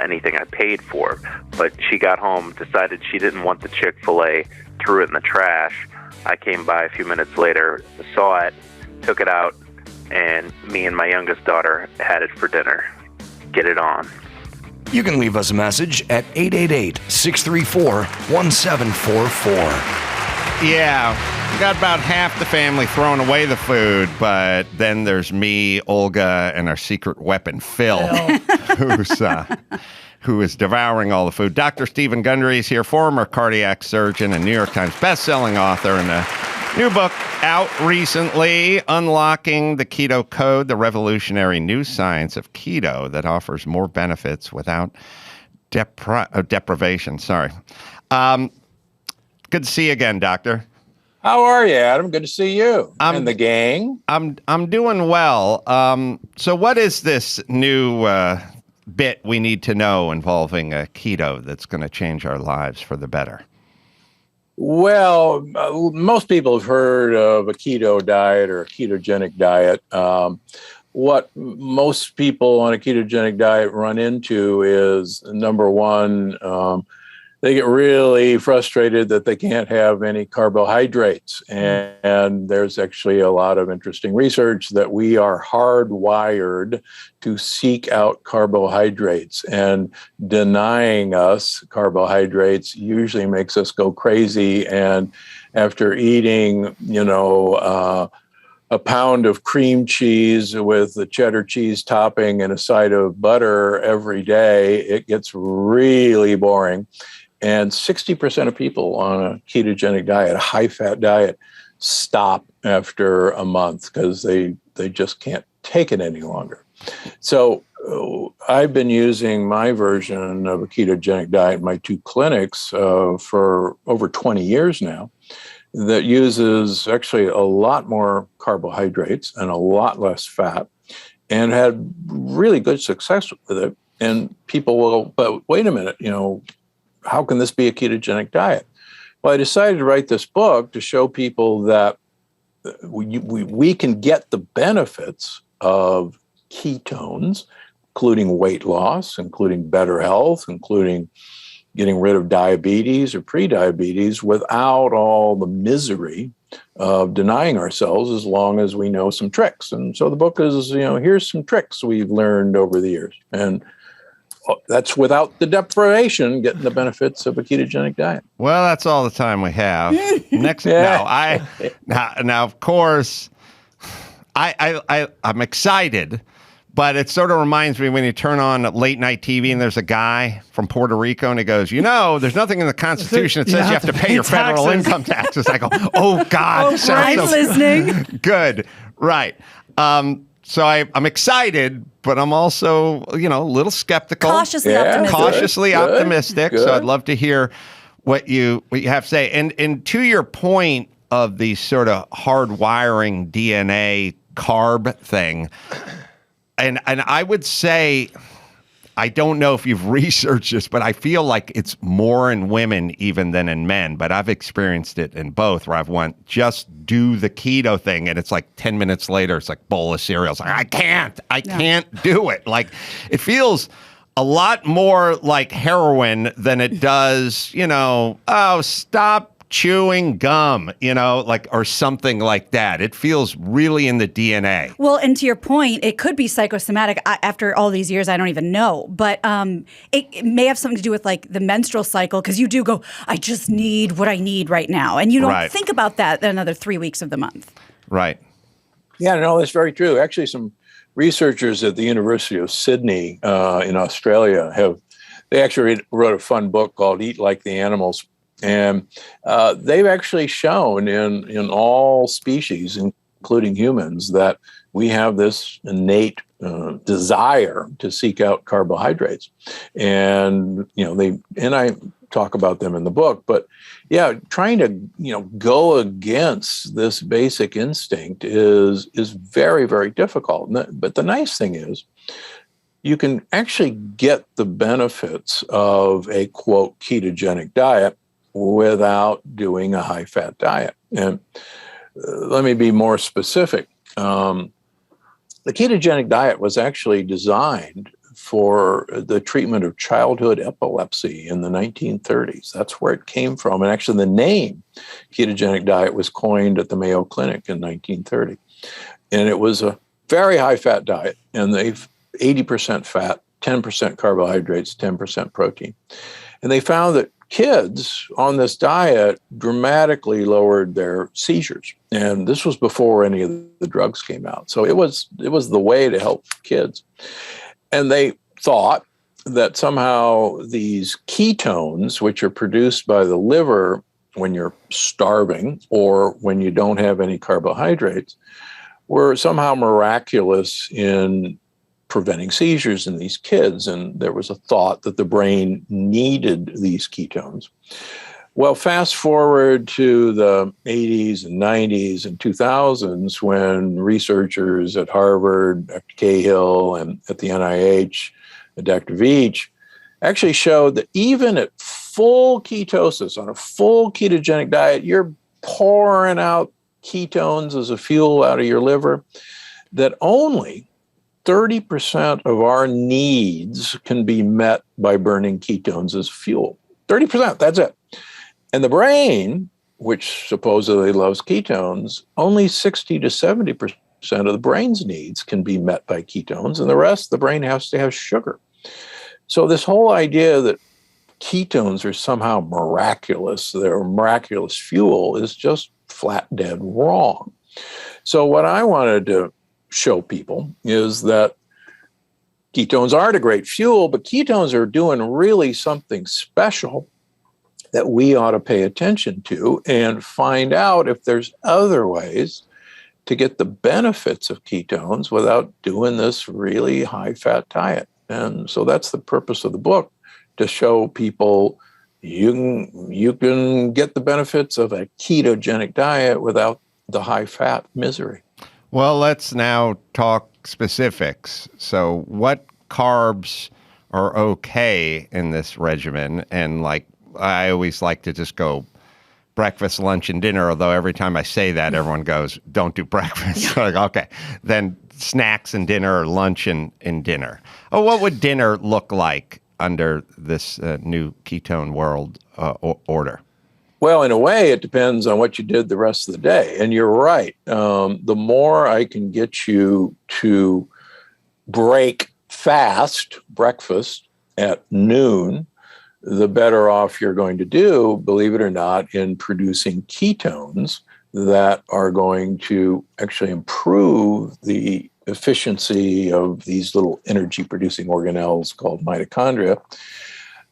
anything I paid for. But she got home, decided she didn't want the Chick-fil-A, threw it in the trash. I came by a few minutes later, saw it, took it out, and me and my youngest daughter had it for dinner. Get it on. You can leave us a message at 888-634-1744. Yeah, we got about half the family throwing away the food, but then there's me, Olga, and our secret weapon, Phil, who is devouring all the food. Dr. Stephen Gundry is here, former cardiac surgeon and New York Times bestselling author, and a new book out recently, Unlocking the Keto Code, the revolutionary new science of keto that offers more benefits without deprivation. Sorry. Good to see you again, Doctor. How are you, Adam? Good to see you and the gang. I'm doing well. So what is this new bit we need to know involving keto that's going to change our lives for the better? Well, most people have heard of a keto diet or a ketogenic diet. What most people on a ketogenic diet run into is, number one, they get really frustrated that they can't have any carbohydrates. And there's actually a lot of interesting research that we are hardwired to seek out carbohydrates, and denying us carbohydrates usually makes us go crazy. And after eating, a pound of cream cheese with the cheddar cheese topping and a side of butter every day, it gets really boring. And 60% of people on a ketogenic diet, a high-fat diet, stop after a month because they just can't take it any longer. So I've been using my version of a ketogenic diet in my two clinics for over 20 years now, that uses actually a lot more carbohydrates and a lot less fat, and had really good success with it. And people will, but wait a minute, how can this be a ketogenic diet? Well, I decided to write this book to show people that we can get the benefits of ketones, including weight loss, including better health, including getting rid of diabetes or prediabetes, without all the misery of denying ourselves, as long as we know some tricks. And so the book is, here's some tricks we've learned over the years. And that's without the deprivation, getting the benefits of a ketogenic diet. Well, that's all the time we have. Next, now, of course, I'm excited, but it sort of reminds me when you turn on late night TV and there's a guy from Puerto Rico and he goes, there's nothing in the Constitution that says you have to pay your federal income taxes. I go, oh God, I'm listening. Good, right. So I'm excited, but I'm also, a little skeptical. Cautiously optimistic. Good. So I'd love to hear what you have to say. And to your point of the sort of hardwiring DNA carb thing, and I would say I don't know if you've researched this, but I feel like it's more in women even than in men. But I've experienced it in both, where I've went, just do the keto thing, and it's like 10 minutes later, it's like bowl of cereal. It's like, I can't do it. Like, it feels a lot more like heroin than it does, stop chewing gum, like, or something like that. It feels really in the DNA. Well, and to your point, it could be psychosomatic. After all these years, I don't even know. But it may have something to do with like the menstrual cycle, because you do go, I just need what I need right now. And you don't think about that another 3 weeks of the month. Right. Yeah, no, that's very true. Actually, some researchers at the University of Sydney in Australia they actually wrote a fun book called Eat Like the Animals. And they've actually shown in all species, including humans, that we have this innate desire to seek out carbohydrates. And, I talk about them in the book, but yeah, trying to, go against this basic instinct is very, very difficult. But the nice thing is, you can actually get the benefits of a, quote, ketogenic diet without doing a high-fat diet. And let me be more specific. The ketogenic diet was actually designed for the treatment of childhood epilepsy in the 1930s. That's where it came from. And actually the name ketogenic diet was coined at the Mayo Clinic in 1930. And it was a very high-fat diet, and they've 80% fat, 10% carbohydrates, 10% protein. And they found that kids on this diet dramatically lowered their seizures. And this was before any of the drugs came out. So it was the way to help kids. And they thought that somehow these ketones, which are produced by the liver when you're starving or when you don't have any carbohydrates, were somehow miraculous in preventing seizures in these kids. And there was a thought that the brain needed these ketones. Well, fast forward to the 80s and 90s and 2000s, when researchers at Harvard, Dr. Cahill, and at the NIH, Dr. Veach, actually showed that even at full ketosis, on a full ketogenic diet, you're pouring out ketones as a fuel out of your liver, that only 30% of our needs can be met by burning ketones as fuel. 30%, that's it. And the brain, which supposedly loves ketones, only 60 to 70% of the brain's needs can be met by ketones, and the rest, the brain has to have sugar. So this whole idea that ketones are somehow miraculous, they're miraculous fuel, is just flat dead wrong. So what I wanted to show people is that ketones aren't a great fuel, but ketones are doing really something special that we ought to pay attention to and find out if there's other ways to get the benefits of ketones without doing this really high-fat diet. And so that's the purpose of the book, to show people you can get the benefits of a ketogenic diet without the high-fat misery. Well, let's now talk specifics. So what carbs are okay in this regimen? And like, I always like to just go breakfast, lunch, and dinner, although every time I say that, everyone goes, don't do breakfast. Like, okay, then snacks and dinner, or lunch and dinner. Oh, what would dinner look like under this new ketone world order? Well, in a way, it depends on what you did the rest of the day. And you're right. The more I can get you to break fast breakfast at noon, the better off you're going to do, believe it or not, in producing ketones that are going to actually improve the efficiency of these little energy-producing organelles called mitochondria.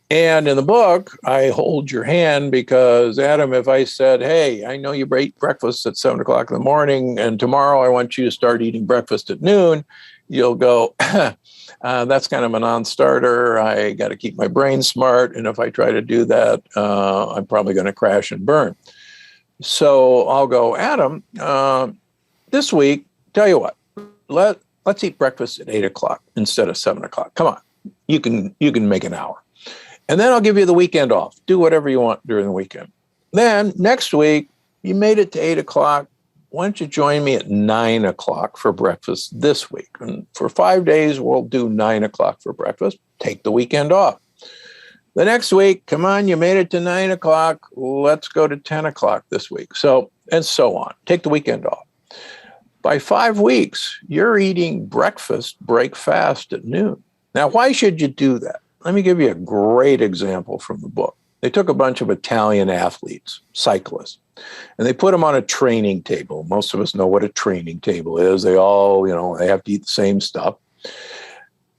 And in the book, I hold your hand because, Adam, if I said, hey, I know you ate breakfast at 7 o'clock in the morning, and tomorrow I want you to start eating breakfast at noon, you'll go, that's kind of a non-starter. I got to keep my brain smart. And if I try to do that, I'm probably going to crash and burn. So I'll go, Adam, this week, tell you what, let's eat breakfast at 8 o'clock instead of 7 o'clock. Come on. You can make an hour. And then I'll give you the weekend off. Do whatever you want during the weekend. Then next week, you made it to 8 o'clock. Why don't you join me at 9 o'clock for breakfast this week? And for 5 days, we'll do 9 o'clock for breakfast. Take the weekend off. The next week, come on, you made it to 9 o'clock. Let's go to 10 o'clock this week. So, and so on. Take the weekend off. By 5 weeks, you're eating breakfast, break fast at noon. Now, why should you do that? Let me give you a great example from the book. They took a bunch of Italian athletes, cyclists, and they put them on a training table. Most of us know what a training table is. They all, they have to eat the same stuff.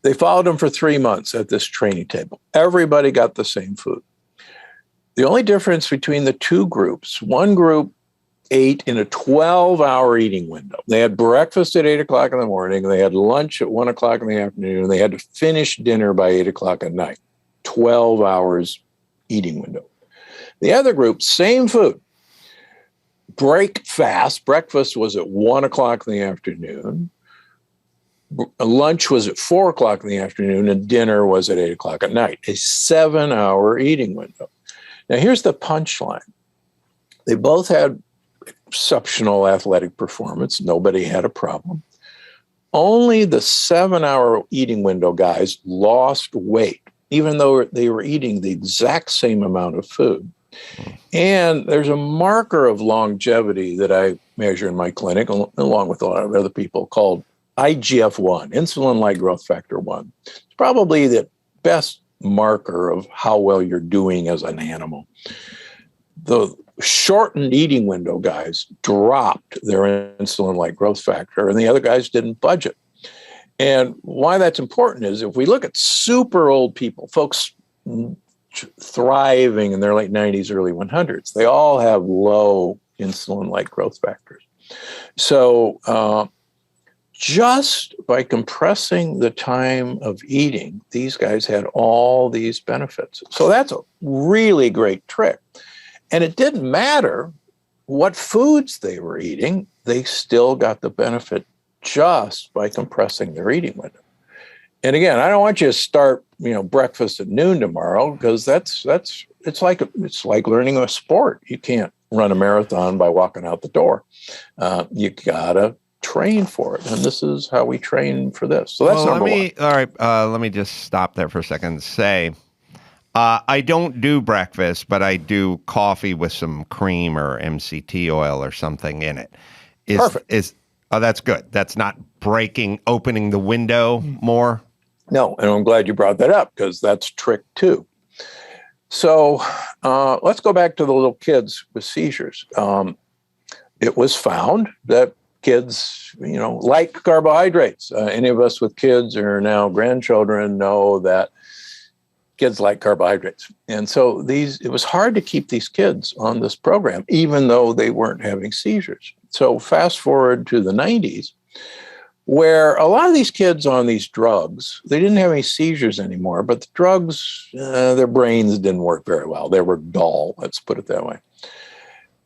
They followed them for 3 months at this training table. Everybody got the same food. The only difference between the two groups, one group ate in a 12-hour eating window. They had breakfast at 8 o'clock in the morning. They had lunch at 1 o'clock in the afternoon. And they had to finish dinner by 8 o'clock at night. 12 hours eating window. The other group, same food. Break fast. Breakfast was at 1 o'clock in the afternoon. Lunch was at 4 o'clock in the afternoon, and dinner was at 8 o'clock at night. A 7-hour eating window. Now, here's the punchline. They both had exceptional athletic performance. Nobody had a problem. Only the 7-hour eating window guys lost weight, even though they were eating the exact same amount of food. And there's a marker of longevity that I measure in my clinic, along with a lot of other people, called IGF-1, insulin-like growth factor 1. It's probably the best marker of how well you're doing as an animal. The shortened eating window guys dropped their insulin-like growth factor, and the other guys didn't budge it. And why that's important is if we look at super old people, folks thriving in their late 90s, early 100s, they all have low insulin-like growth factors. So just by compressing the time of eating, these guys had all these benefits. So that's a really great trick. And it didn't matter what foods they were eating, they still got the benefit just by compressing their eating window. And again, I don't want you to start, breakfast at noon tomorrow, because it's like learning a sport. You can't run a marathon by walking out the door. You gotta train for it, and this is how we train for this. So that's number one. All right, let me just stop there for a second and say, I don't do breakfast, but I do coffee with some cream or MCT oil or something in it. Perfect. Oh, that's good. That's not opening the window more. No, and I'm glad you brought that up, because that's trick 2. So let's go back to the little kids with seizures. It was found that kids, like carbohydrates. Any of us with kids or now grandchildren know that kids like carbohydrates. And so it was hard to keep these kids on this program, even though they weren't having seizures. So fast forward to the 90s, where a lot of these kids on these drugs, they didn't have any seizures anymore, but the drugs, their brains didn't work very well. They were dull, let's put it that way.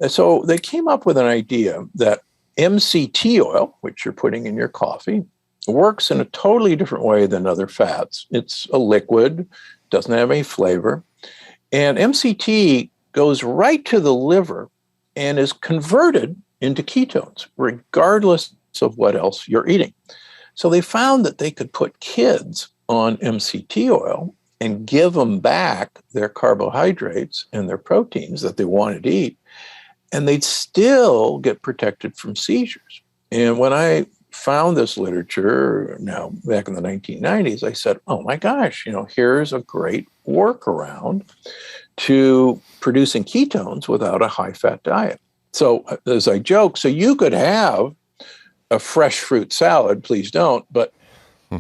And so they came up with an idea that MCT oil, which you're putting in your coffee, works in a totally different way than other fats. It's a liquid, doesn't have any flavor, and MCT goes right to the liver and is converted into ketones, regardless of what else you're eating. So they found that they could put kids on MCT oil and give them back their carbohydrates and their proteins that they wanted to eat, and they'd still get protected from seizures. And when I found this literature now back in the 1990s, I said, oh my gosh, here's a great workaround to producing ketones without a high-fat diet. So as I joke, so you could have a fresh fruit salad, please don't, but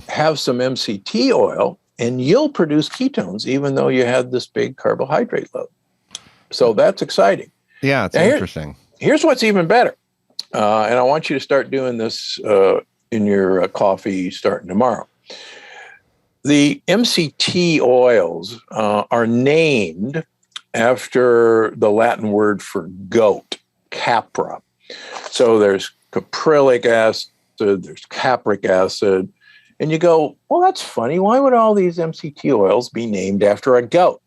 have some MCT oil and you'll produce ketones even though you had this big carbohydrate load. So that's exciting. Yeah, it's interesting. Here's what's even better. And I want you to start doing this in your coffee starting tomorrow. The MCT oils are named after the Latin word for goat, capra. So there's caprylic acid, there's capric acid, And you go, well, that's funny. Why would all these MCT oils be named after a goat?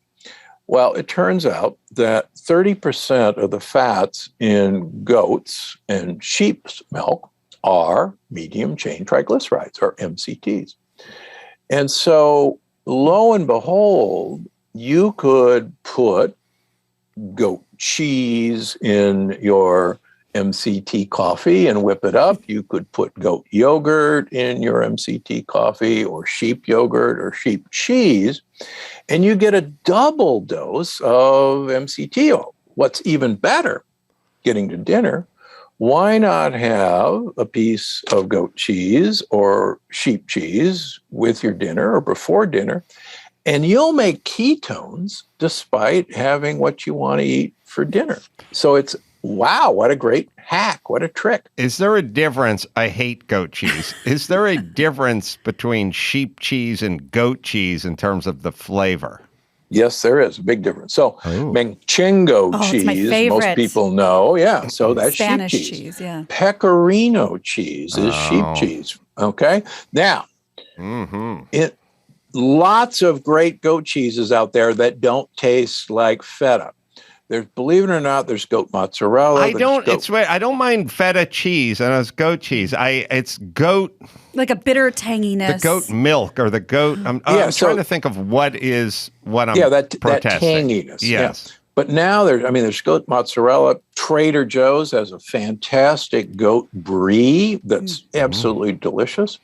Well, it turns out that 30% of the fats in goats and sheep's milk are medium chain triglycerides, or MCTs. And so, lo and behold, you could put goat cheese in your MCT coffee and whip it up. You could put goat yogurt in your MCT coffee, or sheep yogurt or sheep cheese, and you get a double dose of MCT oil. What's even better, getting to dinner, why not have a piece of goat cheese or sheep cheese with your dinner or before dinner, and you'll make ketones despite having what you want to eat for dinner. So it's, wow, what a great hack. What a trick. Is there a difference? I hate goat cheese. Is there a difference between sheep cheese and goat cheese in terms of the flavor? Yes, there is a big difference. So Manchego cheese, most people know. Yeah, so that's Spanish sheep cheese. Yeah. Pecorino cheese is sheep cheese. Okay. Now, lots of great goat cheeses out there that don't taste like feta. There's, believe it or not, there's goat mozzarella. I don't mind feta cheese, and it's goat cheese. It's goat, like a bitter tanginess. the goat milk or the goat. I'm trying to think of what I'm that protesting. tanginess. Yes. Yeah. But now there's goat mozzarella. Trader Joe's has a fantastic goat brie that's absolutely delicious.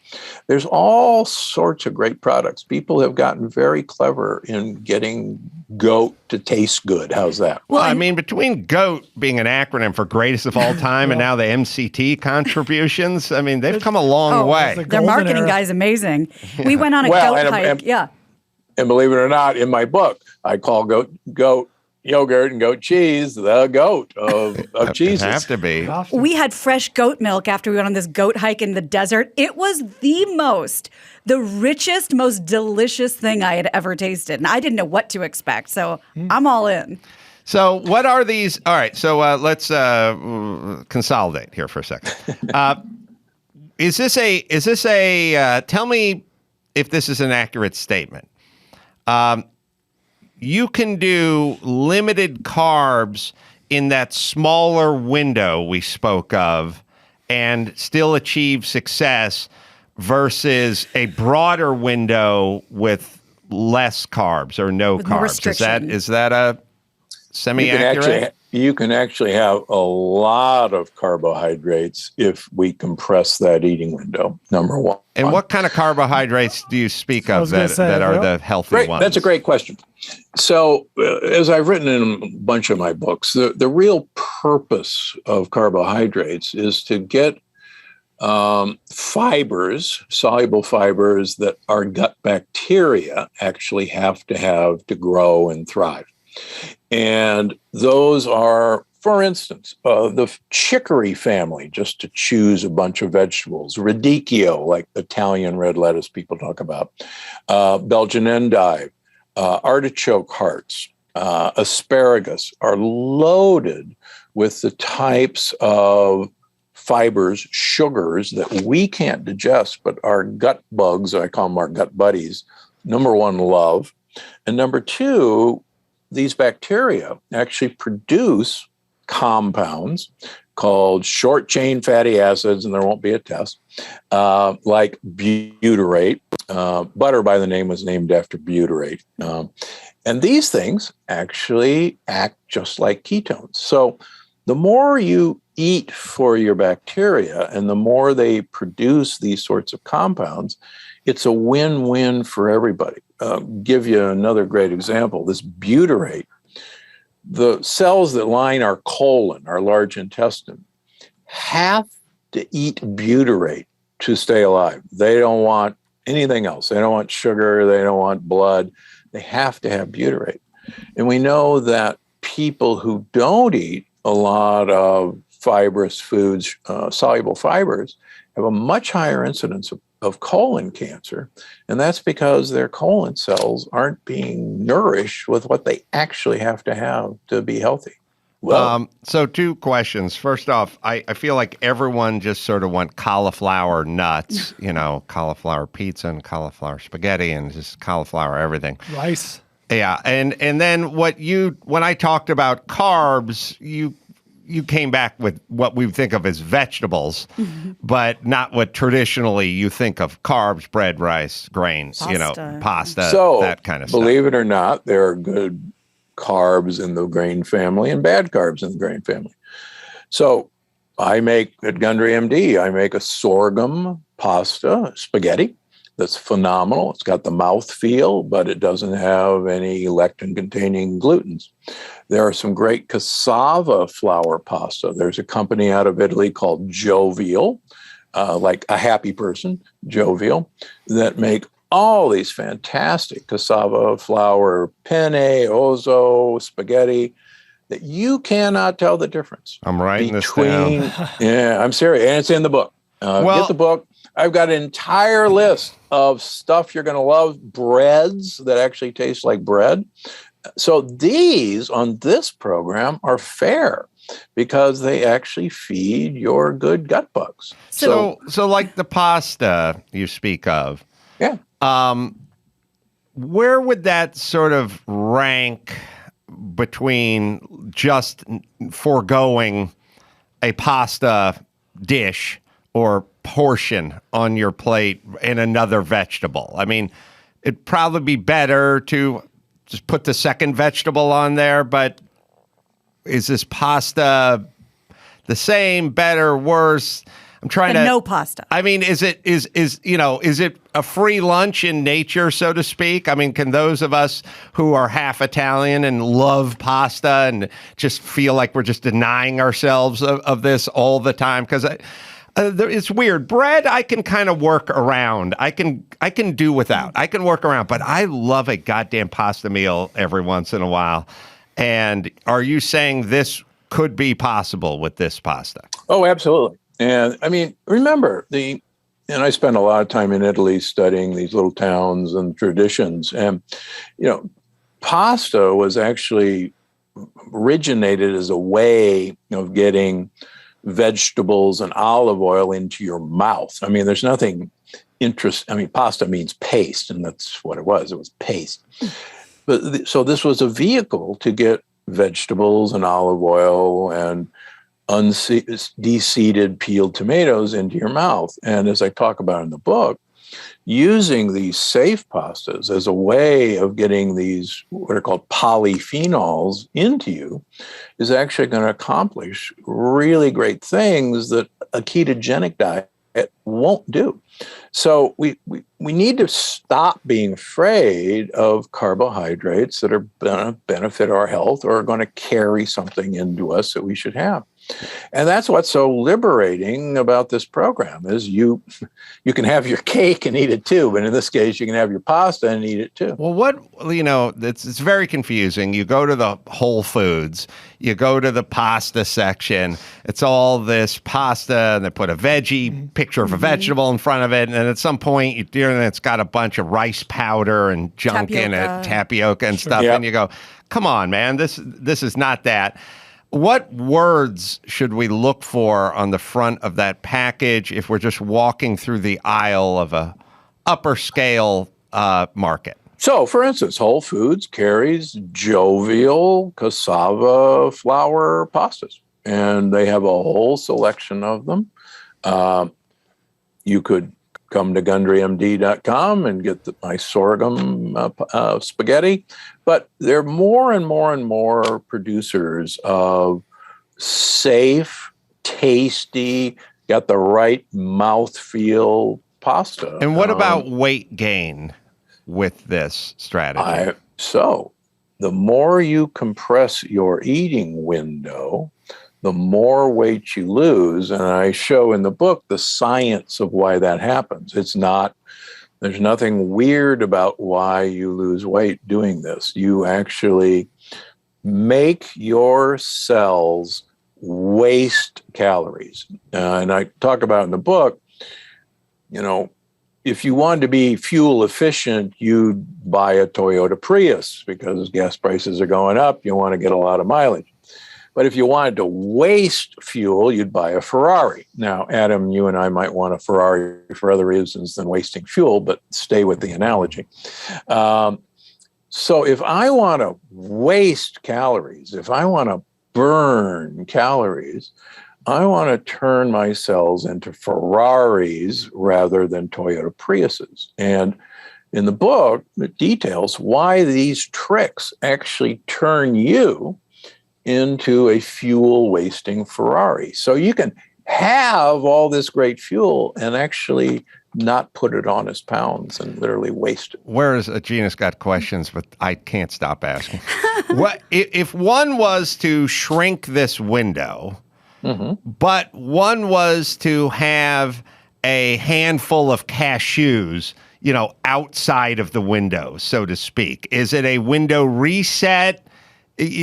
There's all sorts of great products. People have gotten very clever in getting goat to taste good. How's that? Well, I mean, between GOAT being an acronym for greatest of all time and now the MCT contributions, I mean, they've come a long way. Their marketing guy's amazing. We went on a goat hike. And believe it or not, in my book, I call goat yogurt and goat cheese the goat of cheeses. Have to be. We had fresh goat milk after we went on this goat hike in the desert. It was the richest, most delicious thing I had ever tasted. And I didn't know what to expect. So I'm all in. So what are these? All right. So let's consolidate here for a second. Is this a, tell me if this is an accurate statement. You can do limited carbs in that smaller window we spoke of and still achieve success versus a broader window with less carbs or no carbs. Is that a semi-accurate? You can actually have a lot of carbohydrates if we compress that eating window, number one. And what kind of carbohydrates do you speak of that are the healthy ones? That's a great question. So as I've written in a bunch of my books, the real purpose of carbohydrates is to get fibers, soluble fibers that our gut bacteria actually have to grow and thrive. And those are, for instance, the chicory family, just to choose a bunch of vegetables, radicchio, like Italian red lettuce people talk about, Belgian endive, artichoke hearts, asparagus are loaded with the types of fibers, sugars that we can't digest, but our gut bugs, I call them our gut buddies, number one, love. And number two, these bacteria actually produce compounds called short chain fatty acids, and there won't be a test, like butyrate. Butter by the name was named after butyrate. And these things actually act just like ketones. So the more you eat for your bacteria and the more they produce these sorts of compounds, it's a win-win for everybody. Give you another great example. This butyrate, the cells that line our colon, our large intestine, have to eat butyrate to stay alive. They don't want anything else. They don't want sugar. They don't want blood. They have to have butyrate. And we know that people who don't eat a lot of fibrous foods, soluble fibers, have a much higher incidence of colon cancer. And that's because their colon cells aren't being nourished with what they actually have to be healthy. Well, so 2 questions. First off, I feel like everyone just sort of went cauliflower nuts, cauliflower pizza and cauliflower spaghetti and just cauliflower everything. Rice. Yeah, and then when I talked about carbs, you came back with what we think of as vegetables, but not what traditionally you think of: carbs, bread, rice, grains, pasta, so that kind of stuff. Believe it or not, there are good carbs in the grain family and bad carbs in the grain family. So I make at Gundry MD, I make a sorghum pasta spaghetti that's phenomenal. It's got the mouth feel, but it doesn't have any lectin-containing glutens. There are some great cassava flour pasta. There's a company out of Italy called Jovial, like a happy person, Jovial, that make all these fantastic cassava flour, penne, ozo, spaghetti, that you cannot tell the difference. I'm writing this down. Yeah, I'm serious. And it's in the book. Get the book. I've got an entire list of stuff you're going to love, breads that actually taste like bread. So these on this program are fair because they actually feed your good gut bugs. So like the pasta you speak of. Yeah. Where would that sort of rank between just foregoing a pasta dish or portion on your plate and another vegetable? I mean, it'd probably be better to just put the second vegetable on there, but is this pasta the same, better, worse? I'm trying to no pasta. I mean, is it a free lunch in nature, so to speak? I mean, can those of us who are half Italian and love pasta and just feel like we're just denying ourselves of this all the time? Because it's weird. Bread, I can kind of work around. I can do without. I can work around, but I love a goddamn pasta meal every once in a while. And are you saying this could be possible with this pasta? Oh, absolutely. And I mean, remember and I spent a lot of time in Italy studying these little towns and traditions. And, pasta was actually originated as a way of getting vegetables and olive oil into your mouth. I mean, there's nothing interesting. I mean, pasta means paste, and that's what it was. It was paste. But so this was a vehicle to get vegetables and olive oil and de-seeded peeled tomatoes into your mouth. And as I talk about in the book, using these safe pastas as a way of getting these what are called polyphenols into you is actually going to accomplish really great things that a ketogenic diet won't do. So we need to stop being afraid of carbohydrates that are going to benefit our health or are going to carry something into us that we should have. And that's what's so liberating about this program is you can have your cake and eat it too, but in this case, you can have your pasta and eat it too. Well, it's very confusing. You go to the Whole Foods, you go to the pasta section, it's all this pasta, and they put a veggie picture of a vegetable in front of it, and at some point, it's got a bunch of rice powder and junk in it, tapioca and stuff, and you go, come on, man, this is not that. What words should we look for on the front of that package if we're just walking through the aisle of a upper scale market? So, for instance, Whole Foods carries Jovial cassava flour pastas, and they have a whole selection of them. You could come to GundryMD.com and get my sorghum spaghetti. But there are more and more and more producers of safe, tasty, got the right mouthfeel pasta. And what about weight gain with this strategy? So the more you compress your eating window, the more weight you lose. And I show in the book the science of why that happens. There's nothing weird about why you lose weight doing this. You actually make your cells waste calories. And I talk about in the book, if you wanted to be fuel efficient, you'd buy a Toyota Prius because gas prices are going up. You want to get a lot of mileage. But if you wanted to waste fuel, you'd buy a Ferrari. Now, Adam, you and I might want a Ferrari for other reasons than wasting fuel, but stay with the analogy. So if I want to waste calories, if I want to burn calories, I want to turn my cells into Ferraris rather than Toyota Priuses. And in the book, it details why these tricks actually turn you into a fuel-wasting Ferrari. So you can have all this great fuel and actually not put it on as pounds and literally waste it. Whereas Gina's got questions, but I can't stop asking. What if one was to shrink this window, but one was to have a handful of cashews, outside of the window, so to speak? Is it a window reset?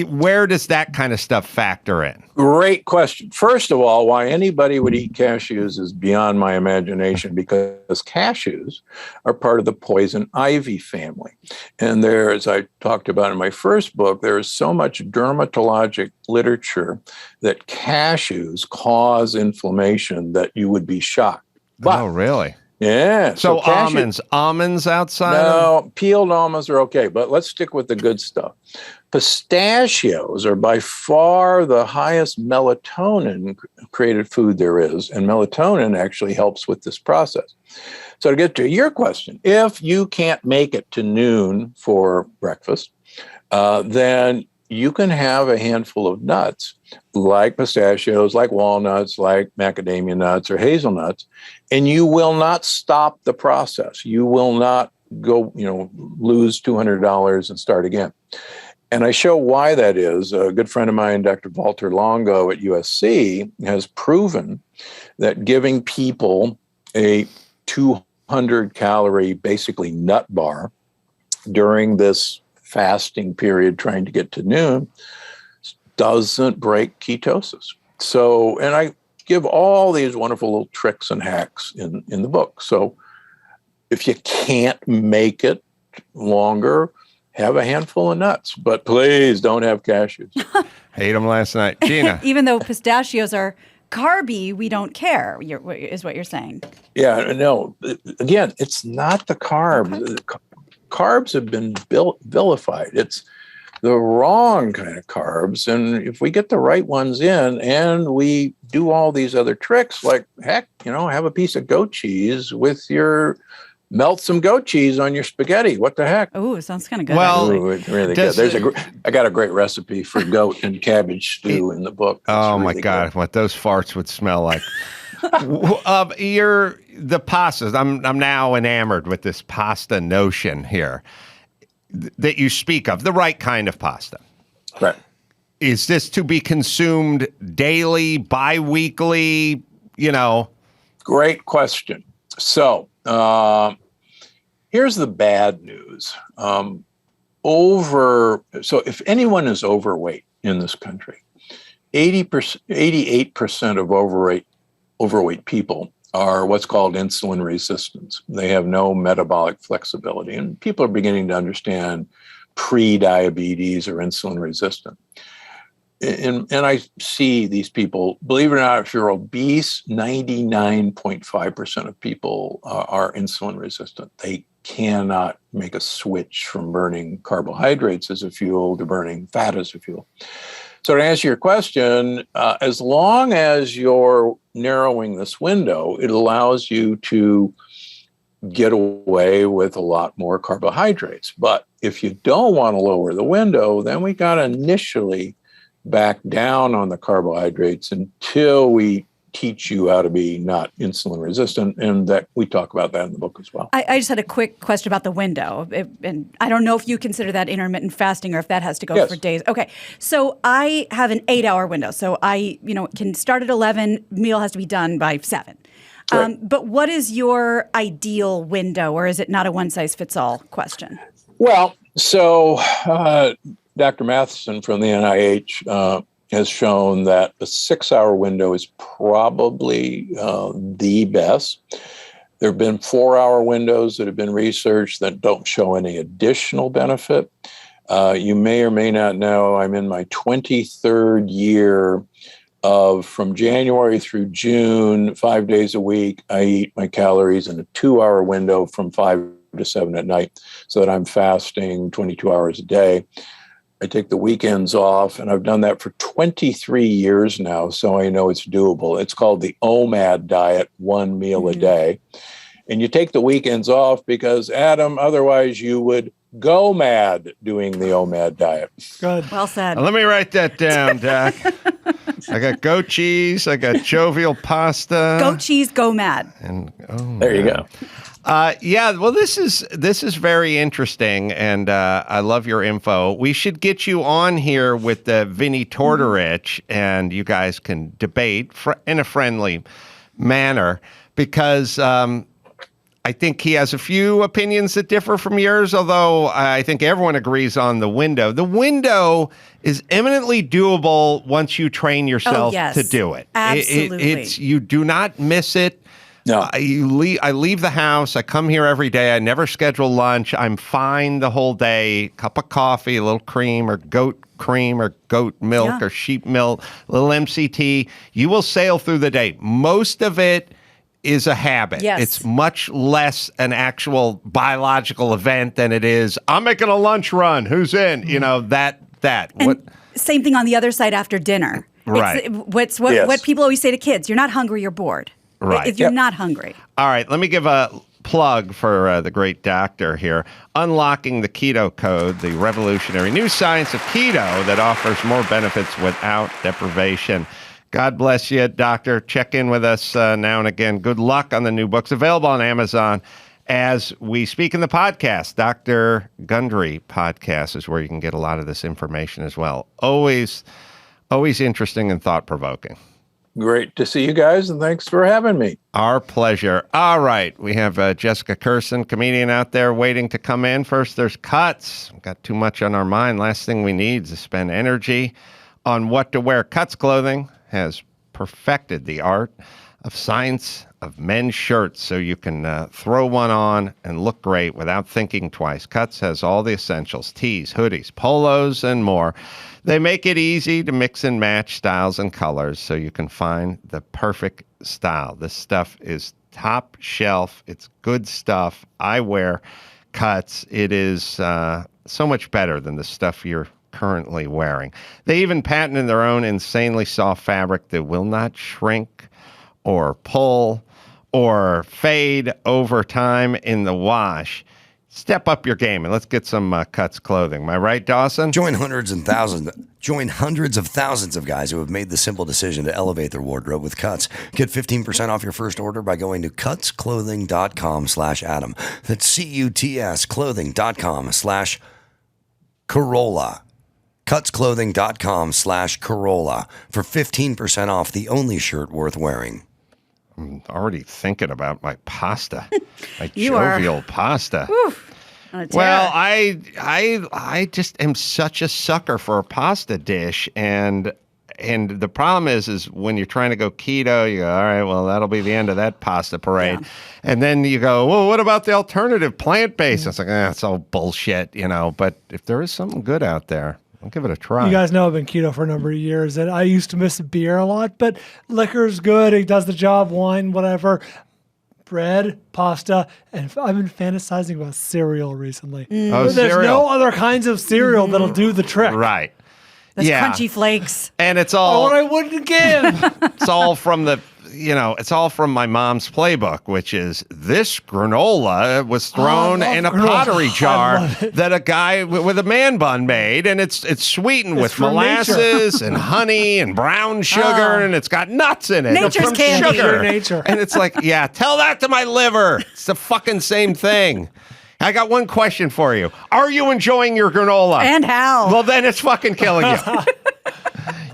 Where does that kind of stuff factor in? Great question. First of all, why anybody would eat cashews is beyond my imagination, because cashews are part of the poison ivy family. And there, as I talked about in my first book, there is so much dermatologic literature that cashews cause inflammation that you would be shocked. Oh, really? Yeah. So almonds outside? No, peeled almonds are okay, but let's stick with the good stuff. Pistachios are by far the highest melatonin created food there is, and melatonin actually helps with this process. So to get to your question, if you can't make it to noon for breakfast, then you can have a handful of nuts like pistachios, like walnuts, like macadamia nuts or hazelnuts, and you will not stop the process. You will not go, lose $200 and start again. And I show why that is. A good friend of mine, Dr. Walter Longo at USC, has proven that giving people a 200-calorie, basically nut bar during this fasting period trying to get to noon doesn't break ketosis. So, and I give all these wonderful little tricks and hacks in the book. So if you can't make it longer, have a handful of nuts, but please don't have cashews. Ate them last night. Gina. Even though pistachios are carby, we don't care, is what you're saying. Yeah, no. Again, it's not the carbs. Okay. Carbs have been vilified. It's the wrong kind of carbs. And if we get the right ones in and we do all these other tricks, like, heck, have a piece of goat cheese with melt some goat cheese on your spaghetti. What the heck? Oh, it sounds kind of good. Well, it's really good. I got a great recipe for goat and cabbage stew in the book. Oh my God, good. What those farts would smell like. The pastas. I'm now enamored with this pasta notion here that you speak of, the right kind of pasta. Right. Is this to be consumed daily, bi-weekly, Great question. So, here's the bad news. So if anyone is overweight in this country, 88% of overweight people are what's called insulin resistance. They have no metabolic flexibility, and people are beginning to understand pre-diabetes or insulin resistant. And I see these people, believe it or not, if you're obese, 99.5% of people are insulin resistant. They cannot make a switch from burning carbohydrates as a fuel to burning fat as a fuel. So to answer your question, as long as you're narrowing this window, it allows you to get away with a lot more carbohydrates. But if you don't want to lower the window, then we got to initially back down on the carbohydrates until we teach you how to be not insulin resistant. And that we talk about that in the book as well. I just had a quick question about the window. And I don't know if you consider that intermittent fasting or if that has to go for days. Okay. So I have an 8-hour window. So I, can start at 11, meal has to be done by 7. Right. But what is your ideal window, or is it not a one-size-fits-all question? Well, so Dr. Matheson from the NIH has shown that a 6-hour window is probably the best. There have been 4-hour windows that have been researched that don't show any additional benefit. You may or may not know I'm in my 23rd year of from January through June, 5 days a week. I eat my calories in a 2-hour window from 5 to 7 at night so that I'm fasting 22 hours a day. I take the weekends off, and I've done that for 23 years now, so I know it's doable. It's called the OMAD diet, 1 meal a day. And you take the weekends off because, Adam, otherwise you would go mad doing the OMAD diet. Good. Well said. Let me write that down, Doc. I got goat cheese. I got jovial pasta. Goat cheese, go mad. And There you go. Yeah, well, this is very interesting, and I love your info. We should get you on here with Vinnie Tortorich, and you guys can debate in a friendly manner, because I think he has a few opinions that differ from yours, although I think everyone agrees on the window. The window is eminently doable once you train yourself to do it. Absolutely. You do not miss it. No. I leave the house. I come here every day. I never schedule lunch. I'm fine the whole day. Cup of coffee, a little cream or goat milk or sheep milk, a little MCT. You will sail through the day. Most of it is a habit. Yes. It's much less an actual biological event than it is, I'm making a lunch run. Who's in? You know, that. And same thing on the other side after dinner. Right. It's what people always say to kids. You're not hungry, you're bored. Right. If you're not hungry. All right, let me give a plug for the great doctor here. Unlocking the Keto Code, the revolutionary new science of keto that offers more benefits without deprivation. God bless you, doctor. Check in with us now and again. Good luck on the new books available on Amazon as we speak in the podcast. Dr. Gundry podcast is where you can get a lot of this information as well. Always interesting and thought-provoking. Great to see you guys, and thanks for having me. Our pleasure. All right. We have Jessica Kirson, comedian out there waiting to come in. First, there's Cuts. We've got too much on our mind. Last thing we need is to spend energy on what to wear. Cuts Clothing has perfected the art of science of men's shirts so you can throw one on and look great without thinking twice. Cuts has all the essentials: tees, hoodies, polos, and more. They make it easy to mix and match styles and colors so you can find the perfect style. This stuff is top shelf. It's good stuff. I wear Cuts. It is so much better than the stuff you're currently wearing. They even patented their own insanely soft fabric that will not shrink or pull or fade over time in the wash. Step up your game and let's get some Cuts Clothing. Am I right, Dawson? Join hundreds of thousands of guys who have made the simple decision to elevate their wardrobe with Cuts. Get 15% off your first order by going to cutsclothing.com/Adam. That's CUTS clothing.com/Carolla. Cutsclothing.com/Carolla for 15% off the only shirt worth wearing. I'm already thinking about my pasta, my You jovial are. pasta. Whew. Well, I just am such a sucker for a pasta dish, and the problem is when you're trying to go keto, you go, all right, well, that'll be the end of that pasta parade. Yeah. And then you go, well, what about the alternative plant-based? It's like, it's all bullshit, but if there is something good out there, I'll give it a try. You guys know I've been keto for a number of years, and I used to miss beer a lot, but liquor's good. It does the job. Wine, whatever. Bread, pasta, and I've been fantasizing about cereal recently. Oh, But there's cereal. no other kinds of cereal that'll do the trick. Right. Those Yeah. crunchy flakes. And it's Oh, all... what I wouldn't give. It's all from it's all from my mom's playbook, which is this granola was thrown I in a love granola. pottery I jar love it. that a guy with a man bun made, and it's sweetened with from molasses and honey and brown sugar, and it's got nuts in it. Nature's From candy. sugar. Nature. And it's like, yeah, tell that to my liver. It's the fucking same thing. I got one question for you. Are you enjoying your granola? And how? Well, then it's fucking killing you.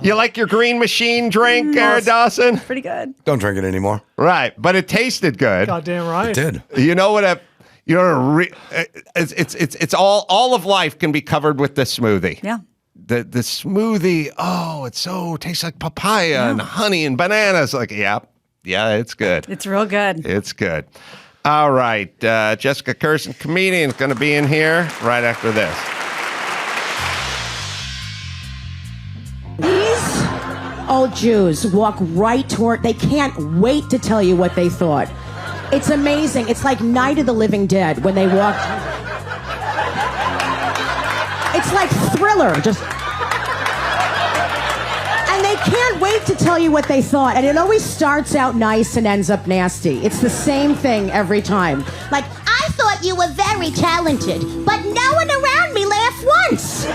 You like your Green Machine drink, Dawson? Pretty good. Don't drink it anymore. Right, but it tasted good. Goddamn right. Did. You know what? It's all of life can be covered with this smoothie. Yeah. The smoothie. Oh, it tastes like papaya and honey and bananas. Like, yeah, it's good. It's real good. It's good. All right, Jessica Kirson, comedian, is going to be in here right after this. old Jews walk right toward, they can't wait to tell you what they thought. It's amazing. It's like Night of the Living Dead when they walk. It's like Thriller, just. And they can't wait to tell you what they thought. And it always starts out nice and ends up nasty. It's the same thing every time. Like, I thought you were very talented, but no one around me laughed once.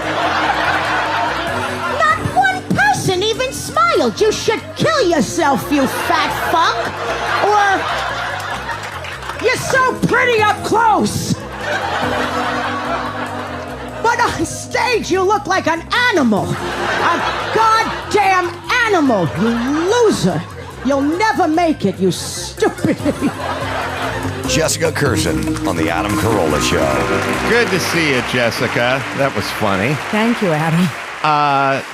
Not one person even smiled. You should kill yourself, you fat fuck. Or, you're so pretty up close. But on stage, you look like an animal. A goddamn animal, you loser. You'll never make it, you stupid idiot. Jessica Kirson on The Adam Carolla Show. Good to see you, Jessica. That was funny. Thank you, Adam.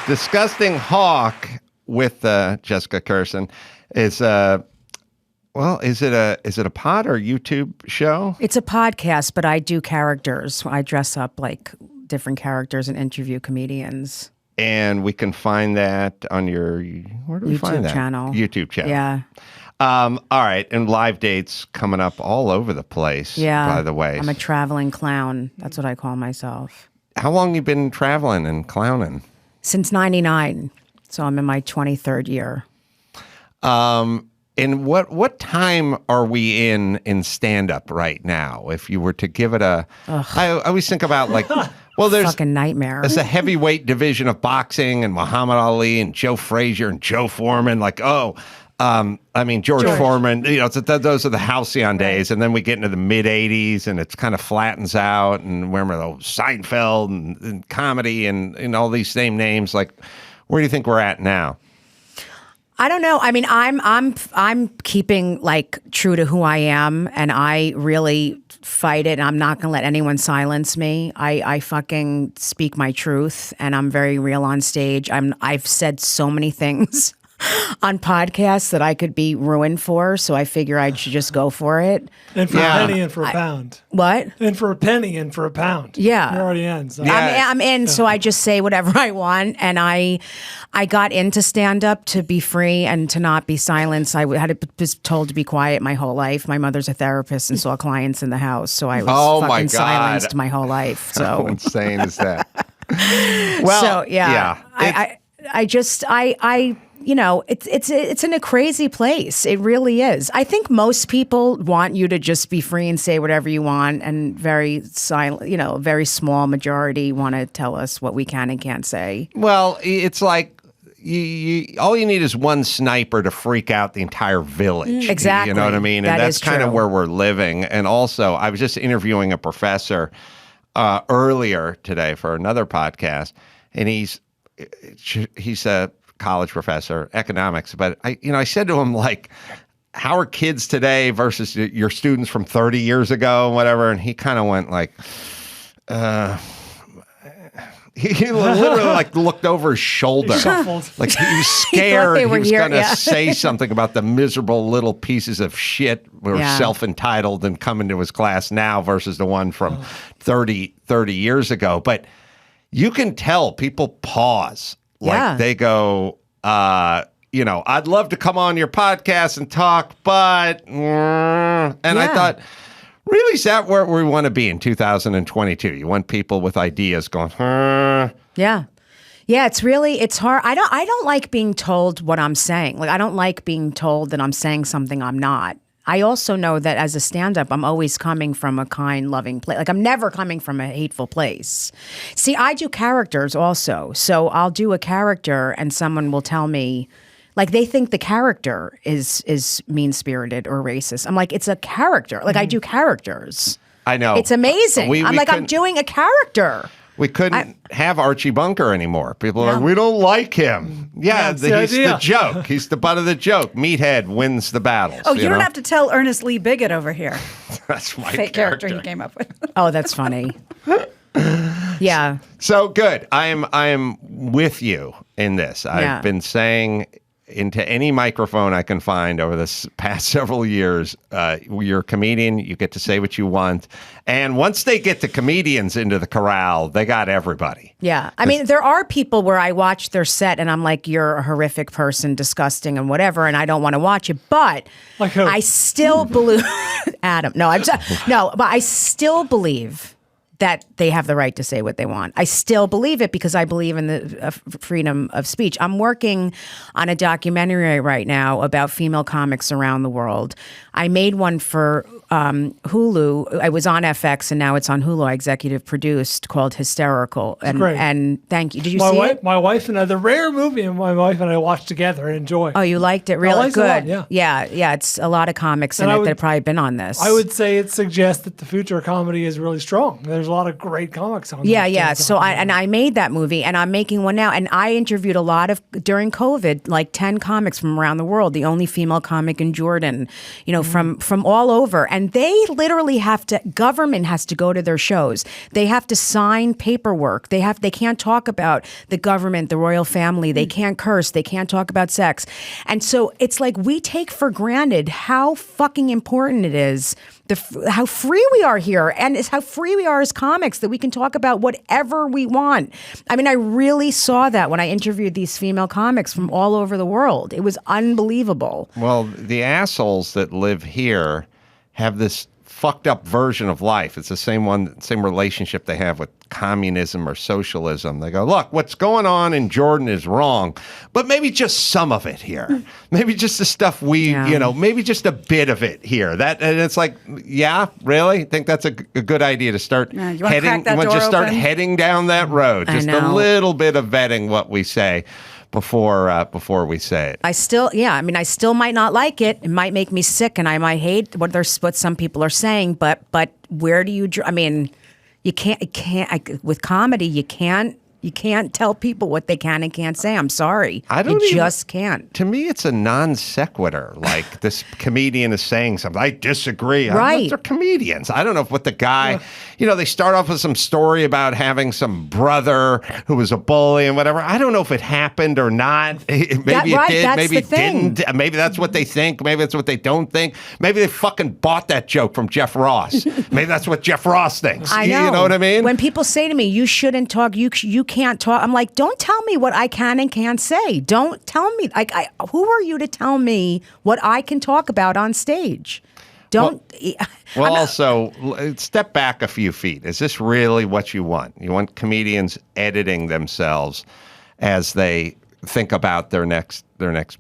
Disgusting Hawk with Jessica Kirson is is it a pod or YouTube show? It's a podcast, but I do characters. I dress up like different characters and interview comedians. And we can find that on your where do we find that? YouTube channel. Yeah. All right, and live dates coming up all over the place. Yeah. By the way, I'm a traveling clown. That's what I call myself. How long you been traveling and clowning? Since '99, so I'm in my 23rd year. And what time are we in stand-up right now? If you were to give it I always think about like, well, there's fucking nightmare. There's a heavyweight division of boxing and Muhammad Ali and Joe Frazier and Joe Foreman. Like, George Foreman. You know, those are the halcyon days, and then we get into the mid '80s, and it kind of flattens out. And remember those Seinfeld and comedy and all these same names. Like, where do you think we're at now? I don't know. I mean, I'm keeping like true to who I am, and I really fight it. And I'm not gonna let anyone silence me. I fucking speak my truth, and I'm very real on stage. I've said so many things on podcasts that I could be ruined for, so I figure I should just go for it. And for a penny and for a pound. What? And for a penny and for a pound. Yeah. It already ends. So. I'm in, so I just say whatever I want. And I got into stand-up to be free and to not be silenced. I was told to be quiet my whole life. My mother's a therapist and saw clients in the house, so I was fucking silenced my whole life. So how insane is that? Well, so yeah. You know, it's in a crazy place. It really is. I think most people want you to just be free and say whatever you want, and very silent. You know, a very small majority want to tell us what we can and can't say. Well, it's like all you need is one sniper to freak out the entire village. Exactly. You know what I mean? And that's kind of where we're living. And also, I was just interviewing a professor earlier today for another podcast, and he's a college professor, economics. But I said to him, like, how are kids today versus your students from 30 years ago and whatever? And he kind of went like, he literally like looked over his shoulder. Like he was scared he was going to say something about the miserable little pieces of shit who are self-entitled and come into his class now versus the one from 30 years ago. But you can tell people pause. Like they go, I'd love to come on your podcast and talk, but, I thought, really, is that where we want to be in 2022? You want people with ideas going, Yeah. Yeah, it's hard. I don't like being told what I'm saying. Like, I don't like being told that I'm saying something I'm not. I also know that as a stand-up, I'm always coming from a kind, loving place. Like, I'm never coming from a hateful place. See, I do characters also. So I'll do a character and someone will tell me, like, they think the character is mean-spirited or racist. I'm like, it's a character. Like, I do characters. I know. It's amazing. I'm doing a character. We couldn't have Archie Bunker anymore. People are like, we don't like him. Yeah, he's the joke. He's the butt of the joke. Meathead wins the battles. Oh, you don't have to tell Ernest Lee Bigot over here. That's my fake character he came up with. Oh, that's funny. Yeah. So good. I am with you in this. I've been saying into any microphone I can find over this past several years. You're a comedian. You get to say what you want. And once they get the comedians into the corral, they got everybody. Yeah. I mean, there are people where I watch their set and I'm like, you're a horrific person, disgusting and whatever, and I don't want to watch it. But Like who? I still believe Adam. No, but I still believe that they have the right to say what they want. I still believe it because I believe in the freedom of speech. I'm working on a documentary right now about female comics around the world. I made one for Hulu. I was on FX and now it's on Hulu. I executive produced called Hysterical. Great. And thank you. Did you see it? My wife and I, the rare movie my wife and I watched together and enjoyed. Oh, you liked it? Really? I liked it a Good. lot, yeah. Yeah. It's a lot of comics in And it that have probably been on this. I would say it suggests that the future of comedy is really strong. There's a lot of great comics on Yeah, that yeah. stage. So I made that movie and I'm making one now. And I interviewed a lot of, during COVID, like 10 comics from around the world, the only female comic in Jordan, from all over. And they literally government has to go to their shows. They have to sign paperwork. They can't talk about the government, the royal family. They can't curse. They can't talk about sex. And so it's like we take for granted how fucking important it is, how free we are here, and it's how free we are as comics that we can talk about whatever we want. I mean, I really saw that when I interviewed these female comics from all over the world. It was unbelievable. Well, the assholes that live here have this fucked up version of life. It's the same relationship they have with communism or socialism. They go, look, what's going on in Jordan is wrong, but maybe just some of it here. Maybe just the stuff maybe just a bit of it here. And it's like, yeah, really? Think that's a good idea to start heading down that road. Just a little bit of vetting what we say before we say it. I still might not like it. It might make me sick, and I might hate what some people are saying. But where do you? I mean, you can't. With comedy, you can't tell people what they can and can't say. I'm sorry. Just can't. To me, it's a non sequitur. Like this comedian is saying something. I disagree. Right. They're comedians. I don't know what the guy, they start off with some story about having some brother who was a bully and whatever. I don't know if it happened or not. Maybe it did. Maybe it didn't. Maybe that's what they think. Maybe that's what they don't think. Maybe they fucking bought that joke from Jeff Ross. Maybe that's what Jeff Ross thinks. I know. You know what I mean? When people say to me, you shouldn't talk, you can't talk. I'm like, don't tell me what I can and can't say. Don't tell me. Who are you to tell me what I can talk about on stage? Don't. Well, also, step back a few feet. Is this really what you want? You want comedians editing themselves as they think about their next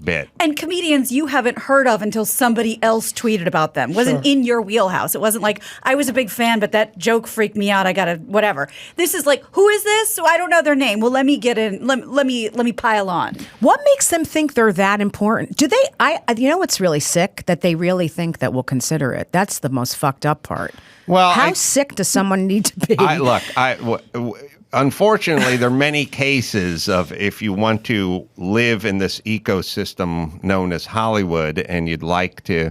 bit. And comedians you haven't heard of until somebody else tweeted about them. Wasn't in your wheelhouse. It wasn't like, I was a big fan, but that joke freaked me out. I got to whatever. This is like, who is this? So I don't know their name. Well, let me get in. Let me pile on. What makes them think they're that important? Do they? You know what's really sick? That they really think that we'll consider it. That's the most fucked up part. Well, how sick does someone need to be? Unfortunately, there are many cases of if you want to live in this ecosystem known as Hollywood and you'd like to,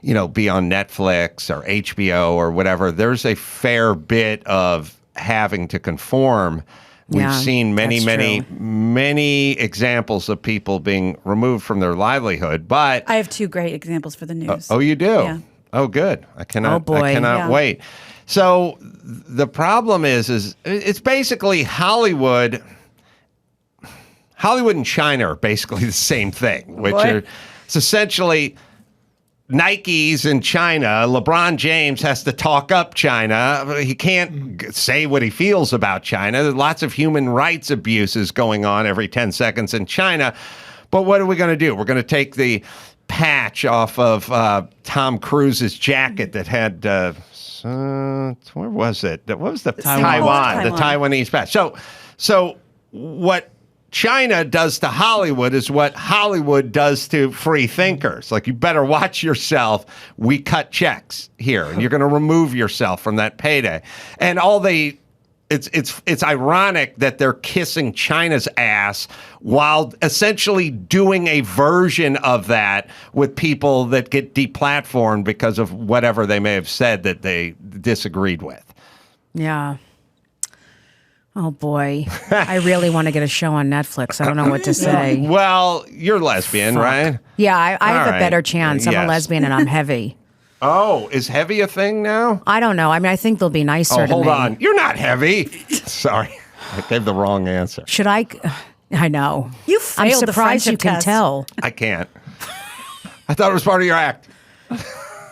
be on Netflix or HBO or whatever, there's a fair bit of having to conform. We've seen many examples of people being removed from their livelihood, but I have two great examples for the news. Oh, you do? Yeah. Oh, good. I cannot Yeah. wait. So the problem is it's basically Hollywood and China are basically the same thing, it's essentially Nikes in China. LeBron James has to talk up China. He can't say what he feels about China. There's lots of human rights abuses going on every 10 seconds in China. But what are we going to do? We're going to take the patch off of Tom Cruise's jacket that had where was it? What was the Taiwan, the Taiwanese patch. So what China does to Hollywood is what Hollywood does to free thinkers. Like, you better watch yourself. We cut checks here, and you're going to remove yourself from that payday. And it's ironic that they're kissing China's ass while essentially doing a version of that with people that get deplatformed because of whatever they may have said that they disagreed with. Yeah. Oh boy, I really want to get a show on Netflix. I don't know what to say. Well, you're lesbian, right? Yeah, I have All a better right. chance. I'm Yes. a lesbian and I'm heavy. Oh, is heavy a thing now? I don't know. I mean, I think they'll be nicer Oh, to hold me. on. You're not heavy. Sorry. I gave the wrong answer. Should I? I know. You I'm failed the surprised you friendship can test. tell. I can't. I thought it was part of your act.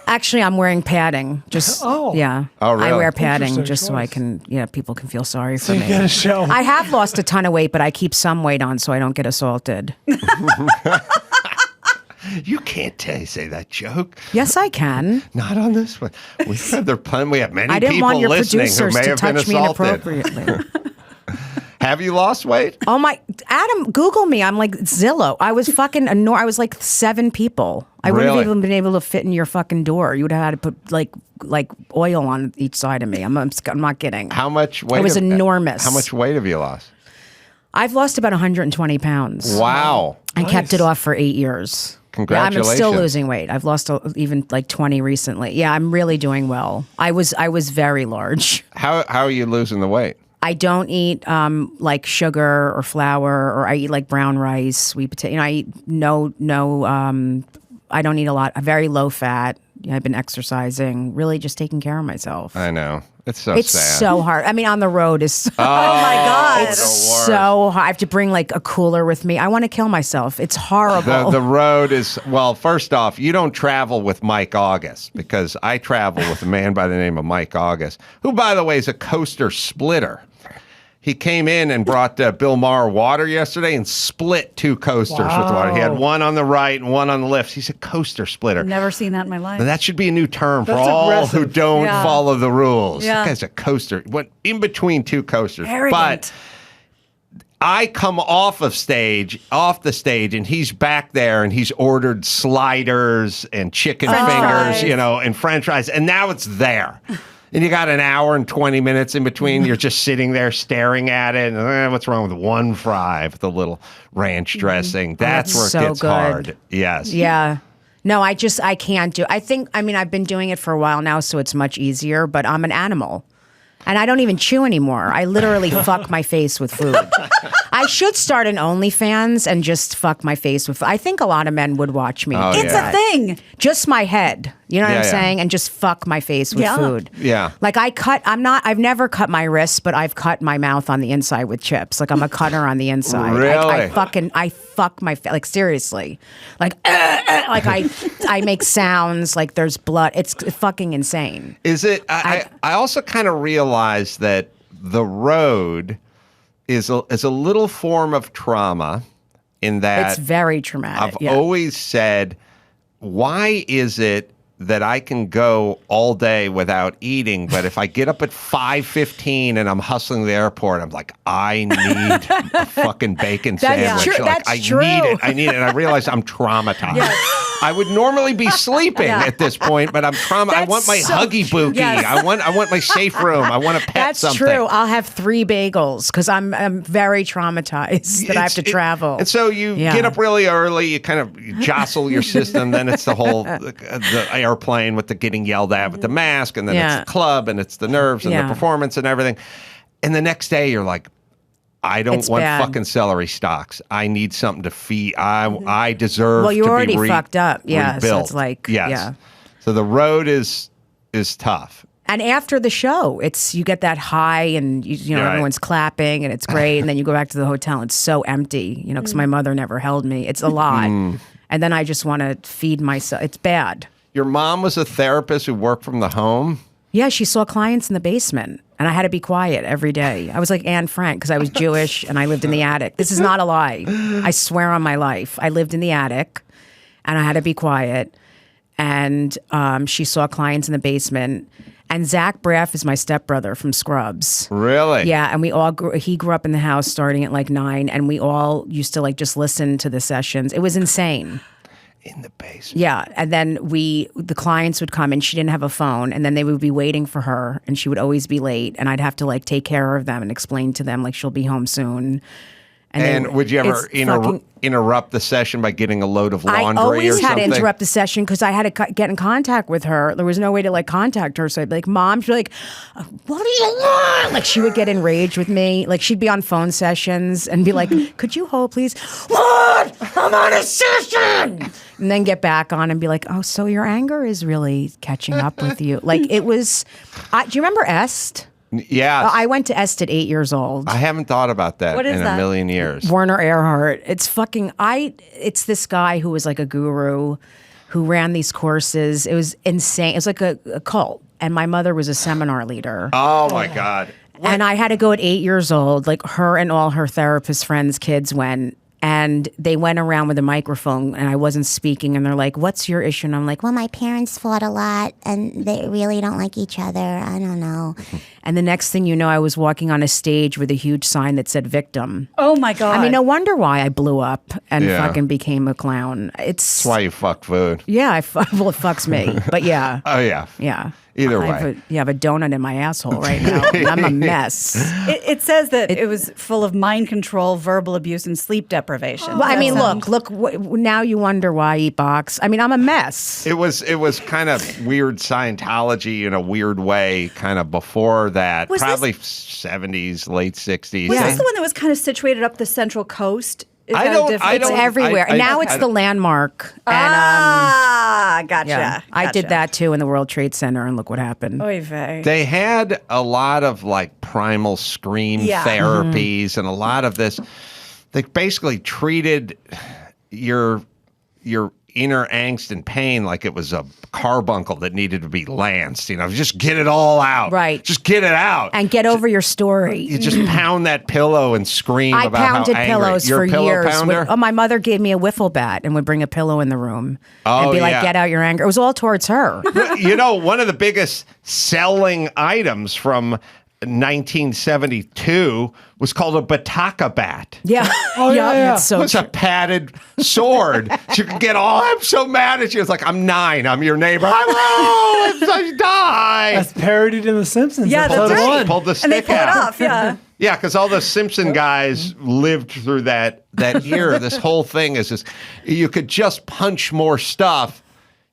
Actually, I'm wearing padding. Just yeah. Oh, really? I wear padding Interesting just so I choice. can, people can feel sorry for So you me. get a show. I have lost a ton of weight, but I keep some weight on so I don't get assaulted. You can't say that joke. Yes, I can. Not on this one. We have many I didn't people want your listening who producers may to have been touch me assaulted. inappropriately. Have you lost weight? Oh my, Adam, Google me. I'm like Zillow. I was fucking I was like 7 people. I wouldn't Really? have even been able to fit in your fucking door. You would have had to put like oil on each side of me. I'm not kidding. How much weight? It was enormous. How much weight have you lost? I've lost about 120 pounds. Wow. I kept it off for 8 years. Congratulations. Yeah, I'm still losing weight. I've lost even like 20 recently. Yeah, I'm really doing well. I was very large. How are you losing the weight? I don't eat like sugar or flour, or I eat like brown rice, sweet potato. I eat I don't eat a lot. Very low fat. I've been exercising, really just taking care of myself. I know. It's so It's sad. so hard. I mean, on the road is Oh my God. it's so hard. I have to bring like a cooler with me. I want to kill myself. It's horrible. The road is, well, first off, you don't travel with Mike August, because I travel with a man by the name of Mike August, who, by the way, is a coaster splitter. He came in and brought Bill Maher water yesterday and split 2 coasters with water. He had one on the right and one on the left. He's a coaster splitter. Never seen that in my life. Now, that should be a new term for That's all aggressive. who don't Yeah. follow the rules. Yeah. That guy's a coaster. Went in between 2 coasters. Arrogant. But I come off the stage, and he's back there, and he's ordered sliders and chicken French fingers, fries. and French fries, and now it's there. And you got an hour and 20 minutes in between. You're just sitting there staring at it. And what's wrong with one fry with the little ranch dressing? That's where it so gets good. hard. Yes. Yeah. No, I can't do. I've been doing it for a while now, so it's much easier, but I'm an animal. And I don't even chew anymore. I literally fuck my face with food. I should start an OnlyFans and just fuck my face with food. I think a lot of men would watch me. Oh, do It's yeah. a thing. Just my head. You know what Yeah, I'm yeah. saying? And just fuck my face with Yeah. food. Yeah. Like I've never cut my wrists, but I've cut my mouth on the inside with chips. Like I'm a cutter on the inside. Really? I fuck my face. Like seriously. Like, like I make sounds like there's blood. It's fucking insane. Is it? I also kind of realized that the road is a little form of trauma in that It's very traumatic. I've always said, why is it that I can go all day without eating, but if I get up at 5:15 and I'm hustling the airport, I'm like, I need a fucking bacon That's sandwich. true. Like, That's I true. need it. I need it. And I realize I'm traumatized. I would normally be sleeping at this point, but I'm traumatized. I That's want my so huggy boogie. Yes. I want my safe room. I want to pet That's something. true. I'll have 3 bagels because I'm very traumatized that I have to travel. And so you get up really early, you kind of jostle your system, then it's the whole the airplane with the getting yelled at with the mask, and then it's the club, and it's the nerves and the performance and everything. And the next day you're like, I don't want bad. fucking celery stalks. I need something to feed. I deserve Well, you're to already be fucked up. Yeah, so rebuilt. it's like, yes. yeah. So the road is tough. And after the show, you get that high, and Right. everyone's clapping, and it's great. And then you go back to the hotel, and it's so empty, because my mother never held me. It's a lot, and then I just want to feed myself. It's bad. Your mom was a therapist who worked from the home? Yeah, she saw clients in the basement, and I had to be quiet every day. I was like Anne Frank because I was Jewish and I lived in the attic. This is not a lie. I swear on my life. I lived in the attic, and I had to be quiet. And she saw clients in the basement. And Zach Braff is my stepbrother from Scrubs. Really? Yeah, and he grew up in the house starting at like 9, and we all used to like just listen to the sessions. It was insane. In the basement. Yeah, and then the clients would come, and she didn't have a phone, and then they would be waiting for her, and she would always be late, and I'd have to like take care of them and explain to them like she'll be home soon. And would you ever interrupt the session by getting a load of laundry or something? I always had to interrupt the session because I had to get in contact with her. There was no way to like contact her. So I'd be like, Mom, she'd be like, what do you want? Like she would get enraged with me. Like she'd be on phone sessions and be like, could you hold please? What? I'm on a session. And then get back on and be like, oh, so your anger is really catching up with you. Like it was, do you remember Est? Yeah. I went to Est at 8 years old. I haven't thought about that in a million years. Werner Erhard. It's this guy who was like a guru who ran these courses. It was insane. It was like a cult. And my mother was a seminar leader. Oh my God. And I had to go at 8 years old. Like her and all her therapist friends' kids went. And they went around with a microphone and I wasn't speaking. And they're like, what's your issue? And I'm like, well, my parents fought a lot and they really don't like each other. I don't know. And the next thing you know, I was walking on a stage with a huge sign that said victim. Oh, my God. I mean, no wonder why I blew up and fucking became a clown. That's why you fucked food. Yeah, well, it fucks me. But yeah. Oh, yeah. Yeah. Either way. I have a donut in my asshole right now. I'm a mess. It says that it was full of mind control, verbal abuse, and sleep deprivation. Well, I mean, look. Now you wonder why I eat box. I mean, I'm a mess. It was kind of weird Scientology in a weird way, kind of before that. Probably 70s, late 60s. Was this the one that was kind of situated up the Central Coast? It's everywhere. Now it's the Landmark. And, gotcha. Yeah, I did that too in the World Trade Center, and look what happened. Oy vey. They had a lot of like primal scream therapies and a lot of this. They basically treated your inner angst and pain like it was a carbuncle that needed to be lanced. Just get it all out. Right. Just get it out. And get over your story. You just pound that pillow and scream about how angry. I pounded pillows You're for a pillow years. Pounder? My mother gave me a wiffle bat and would bring a pillow in the room and be like, get out your anger. It was all towards her. One of the biggest selling items from 1972 was called a bataka bat. Yeah. It was a padded sword. She could get I'm so mad at you. It's like, I'm 9. I'm your neighbor. I die. That's parodied in The Simpsons. Yeah, that's right. Pulled the stick and they pull out. it off, yeah. Yeah, because all the Simpson guys lived through that era. This whole thing is just, you could just punch more stuff.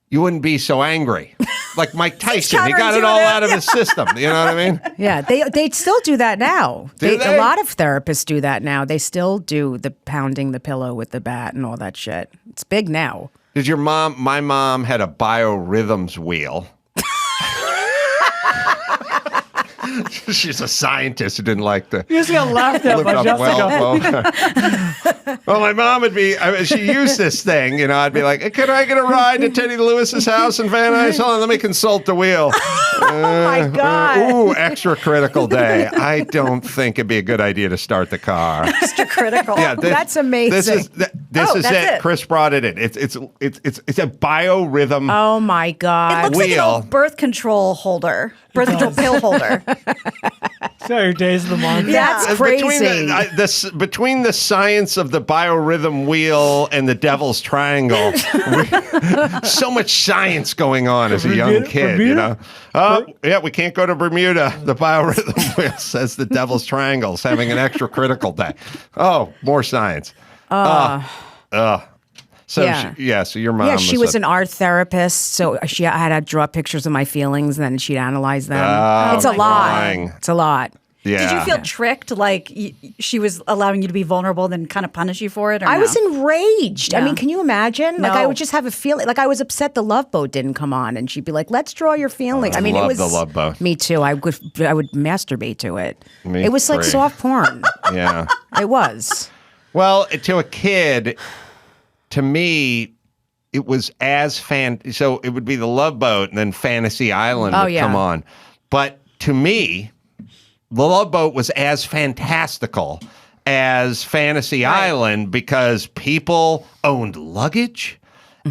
You wouldn't be so angry. Like Mike Tyson, he got it all out of his system. You know what I mean? Yeah, they still do that now. Do they? A lot of therapists do that now. They still do the pounding the pillow with the bat and all that shit. It's big now. Did your mom? My mom had a biorhythms wheel. She's a scientist who didn't like the. You just got laughed at by Jessica. Well, my mom would be. She used this thing. I'd be like, "Can I get a ride to Teddy Lewis's house in Van Nuys? Hold on, let me consult the wheel." Oh my God! Extra critical day. I don't think it'd be a good idea to start the car. Extra critical. Yeah, that's amazing. This is it. Chris brought it in. It's a biorhythm. Oh my God! It looks like an old birth control holder, birth control pill holder. So your days of the month. That's crazy. Between the science of the biorhythm wheel and the devil's triangle, so much science going on as a young kid. Bermuda? We can't go to Bermuda. The biorhythm wheel says the devil's triangle is having an extra critical day. Oh, more science. So your mom. Yeah, she was an art therapist, so I had to draw pictures of my feelings, and then she'd analyze them. It's a lot. It's a lot. Yeah. Did you feel tricked, like she was allowing you to be vulnerable, then kind of punish you for it? Or I no? was enraged. Yeah. I mean, can you imagine? No. Like, I would just have a feeling. Like, I was upset the Love Boat didn't come on, and she'd be like, "Let's draw your feelings." I mean, it was the Love Boat. Me too. I would masturbate to it. Me it was like too. soft porn. Yeah. It was. Well, to a kid, to me, it was as so it would be the Love Boat and then Fantasy Island would come on. But to me, the Love Boat was as fantastical as Fantasy Island because people owned luggage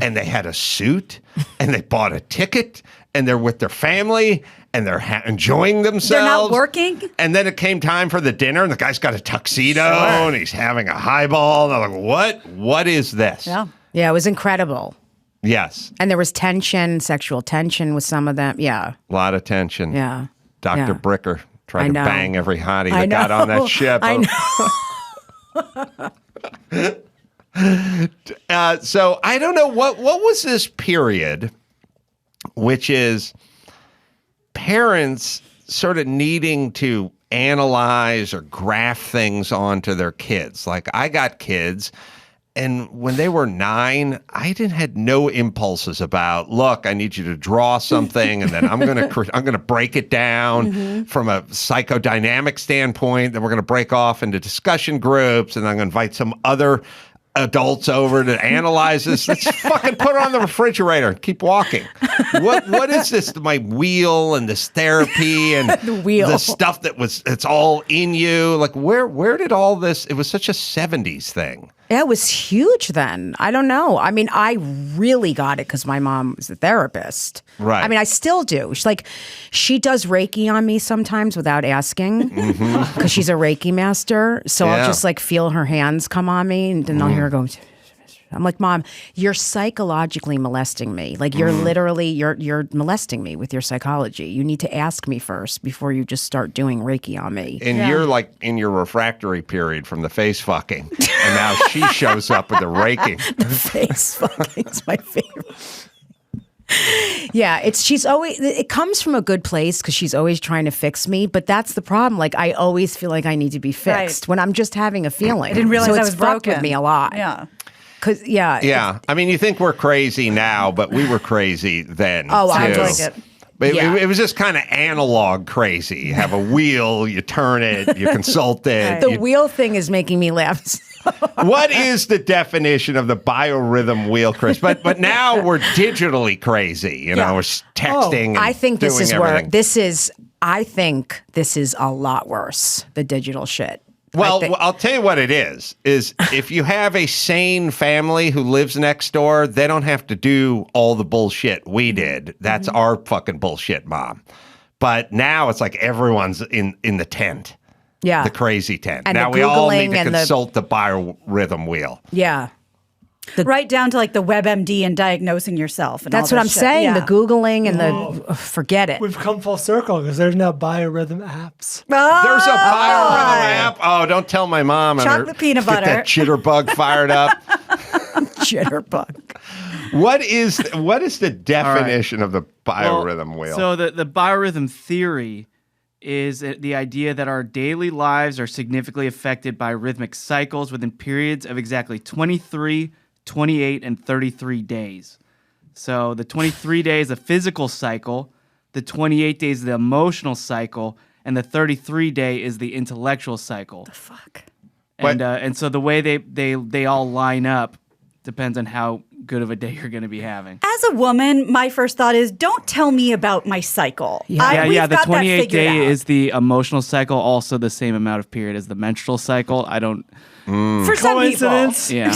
and they had a suit and they bought a ticket and they're with their family and they're enjoying themselves. They're not working? And then it came time for the dinner and the guy's got a tuxedo and he's having a highball. And I'm like, what is this? Yeah. Yeah, it was incredible. Yes. And there was tension, sexual tension with some of them. Yeah. A lot of tension. Yeah. Dr. Yeah. Bricker tried to bang every hottie I that got on that ship. I know. So I don't know what was this period, which is parents sort of needing to analyze or graph things onto their kids. Like I got kids, and when they were 9, I had no impulses about, look, I need you to draw something, and then I'm gonna break it down from a psychodynamic standpoint. Then we're gonna break off into discussion groups, and I'm gonna invite some other adults over to analyze this. Let's fucking put it on the refrigerator and keep walking. What is this? My wheel and this therapy and the stuff it's all in you. Like where did all this? It was such a 70s thing. Yeah, it was huge then. I don't know. I mean, I really got it because my mom was a therapist. Right. I mean, I still do. She does Reiki on me sometimes without asking because she's a Reiki master. So I'll just feel her hands come on me, and then I'll hear her go. I'm like, Mom, you're psychologically molesting me. Like you're literally, you're molesting me with your psychology. You need to ask me first before you just start doing Reiki on me. And you're like in your refractory period from the face fucking. And now she shows up with the raking. The face fucking is my favorite. Yeah, it comes from a good place because she's always trying to fix me, but that's the problem. Like I always feel like I need to be fixed when I'm just having a feeling. I didn't realize I was fucked broken. with me a lot. Yeah. Yeah. I mean, you think we're crazy now, but we were crazy then. Oh, too. I like it. But it was just kind of analog crazy. You have a wheel, you turn it, you consult it. The wheel thing is making me laugh. What is the definition of the biorhythm wheel, Chris? But now we're digitally crazy. You know, we're texting. And I think this is everything. I think this is a lot worse, the digital shit. Well, I'll tell you what it is if you have a sane family who lives next door, they don't have to do all the bullshit we did. That's our fucking bullshit, Mom. But now it's like everyone's in the tent. Yeah. The crazy tent. And now the we all need to Googling and consult the biorhythm wheel. Yeah. Right down to like the WebMD and diagnosing yourself. And That's all what I'm this shit. saying. Yeah. The Googling and forget it. We've come full circle because there's now biorhythm apps. There's a biorhythm app. Oh, don't tell my mom. Chocolate peanut butter. Get that jitterbug fired up. Jitterbug. What is the definition of the biorhythm wheel? So the biorhythm theory is the idea that our daily lives are significantly affected by rhythmic cycles within periods of exactly 23, 28, and 33 days. So the 23 days, a physical cycle, the 28 days, the emotional cycle, and the 33 day is the intellectual cycle. The fuck? And so the way they all line up depends on how good of a day you're going to be having. As a woman, my first thought is, don't tell me about my cycle. We've got the that 28th figured day out. is the emotional cycle, also the same amount of period as the menstrual cycle. I don't... For some people. Coincidence? Yeah.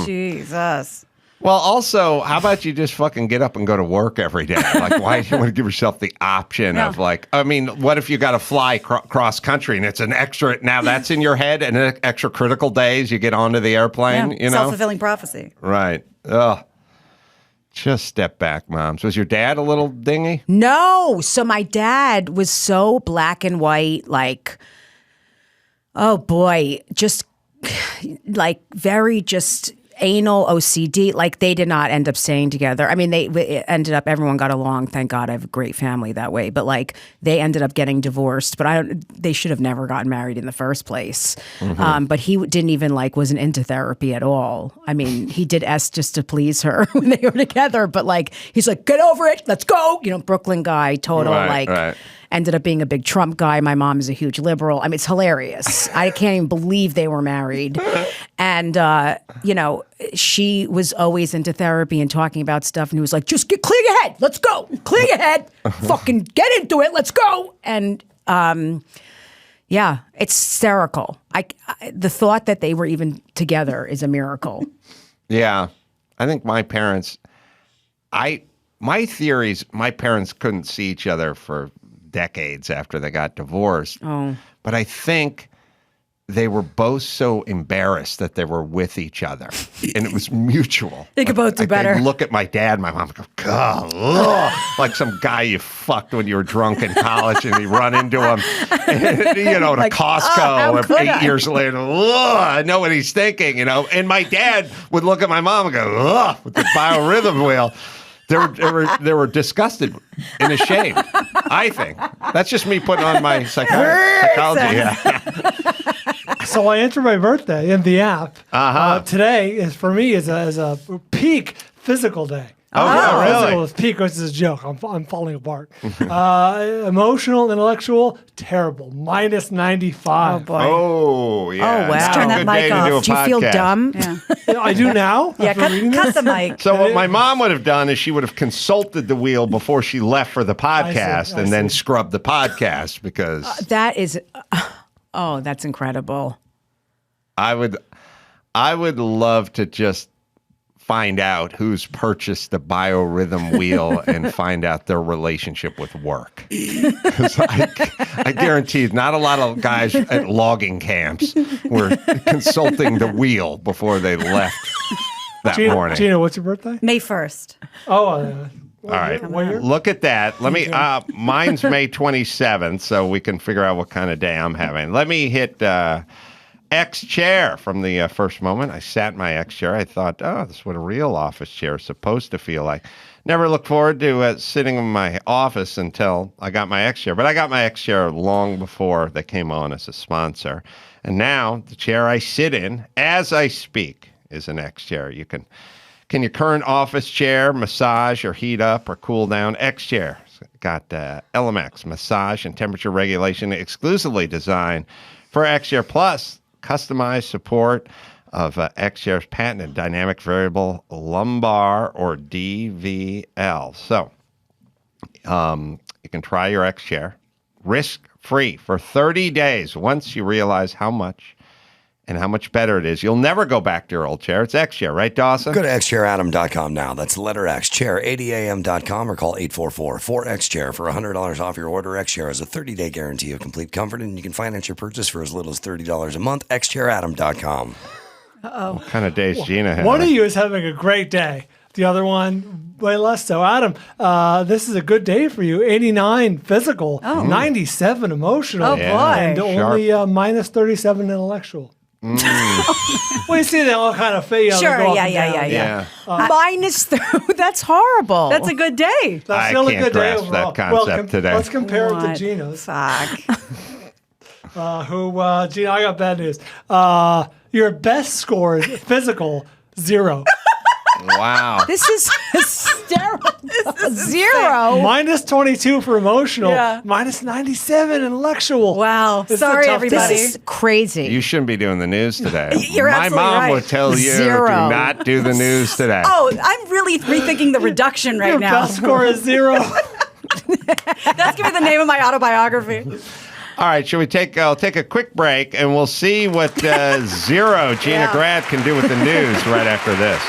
Jesus. Well, also, how about you just fucking get up and go to work every day? Like, why do you want to give yourself the option of like, I mean, what if you got to fly cross country and it's an extra, now that's in your head and an extra critical days you get onto the airplane, you know? Self-fulfilling prophecy. Right. Ugh. Just step back, Moms. Was your dad a little dingy? No. So my dad was so black and white, like, oh boy, just like very just anal OCD. Like they did not end up staying together. I mean, it ended up, everyone got along. Thank God I have a great family that way. But like they ended up getting divorced, but they should have never gotten married in the first place. But he didn't even wasn't into therapy at all. I mean, he did S just to please her when they were together. But like, he's like, get over it. Let's go. You know, Brooklyn guy, total Right. Ended up being a big Trump guy. My mom is a huge liberal. I mean, it's hilarious. I can't even believe they were married. And, she was always into therapy and talking about stuff. And he was like, just clear your head. Let's go. Clear your head. Fucking get into it. Let's go. And, it's hysterical. The thought that they were even together is a miracle. Yeah. I think my parents, my theories, my parents couldn't see each other for decades after they got divorced. Oh. But I think they were both so embarrassed that they were with each other, and it was mutual. They could both do better. They'd look at my dad, my mom, and go, God, ugh, like some guy you fucked when you were drunk in college, and you run into him, and, to Like, Costco 8 I? years later. Ugh, I know what he's thinking, And my dad would look at my mom and go, ugh, with the biorhythm wheel. They were disgusted and ashamed, I think. That's just me putting on my psychology. Yeah. So I entered my birthday in the app. Today is for me is a peak physical day. Oh, yeah, really? Physical is peak, which is a joke. I'm falling apart. Emotional, intellectual, terrible. Minus 95. Oh, boy. Oh, yeah. Oh, wow. Not Turn a that good mic day to off. do a Do you feel podcast. dumb? Yeah, I do now. yeah. after reading Cut this? the mic. So what my mom would have done is she would have consulted the wheel before she left for the podcast I and then see. scrubbed the podcast because That is, that's incredible. I would love to just find out who's purchased the biorhythm wheel and find out their relationship with work. 'Cause I guarantee not a lot of guys at logging camps were consulting the wheel before they left that morning. Gina, what's your birthday? May 1st. Oh, All right, what year? look at that. Let me. Mine's May 27th, so we can figure out what kind of day I'm having. Let me hit X chair from the first moment. I sat in my X chair. I thought, oh, this is what a real office chair is supposed to feel like. Never looked forward to sitting in my office until I got my X chair. But I got my X chair long before they came on as a sponsor. And now the chair I sit in as I speak is an X chair. Can your current office chair massage or heat up or cool down? X chair. It's got LMX massage and temperature regulation exclusively designed for X chair Plus. Customized support of X-Chair's patented dynamic variable lumbar or DVL. So you can try your X-Chair risk-free for 30 days once you realize how much better it is. You'll never go back to your old chair. It's X-Chair, right, Dawson? Go to xchairadam.com now. That's the letter X, chair80am.com, or call 844-4XChair for $100 off your order. X-Chair has a 30-day guarantee of complete comfort, and you can finance your purchase for as little as $30 a month. xchairadam.com. What kind of days Gina had? One of you is having a great day. The other one, way less so. Adam, this is a good day for you. 89 physical, 97 emotional, Oh, boy. and only minus 37 intellectual. Well, you see, they all kind of fade. Sure, they go up yeah, and yeah, down. yeah. Minus that's horrible. That's a good day. That's I still a can't good day grasp that overall. concept today. Let's compare it to What? Gina's. Fuck. Gina, I got bad news. Your best score is physical, 0. Wow. This is hysterical. 0. Minus 22 for emotional. Yeah. Minus 97 intellectual. Wow. This is a Sorry, tough everybody. This is crazy. You shouldn't be doing the news today. You're My absolutely mom right. would tell you 0. do not do the news today. Oh, I'm really rethinking the reduction right Your now. best score is 0. That's gonna be the name of my autobiography. All right, shall we I'll take a quick break, and we'll see what Zero Gina Yeah. Grad can do with the news right after this.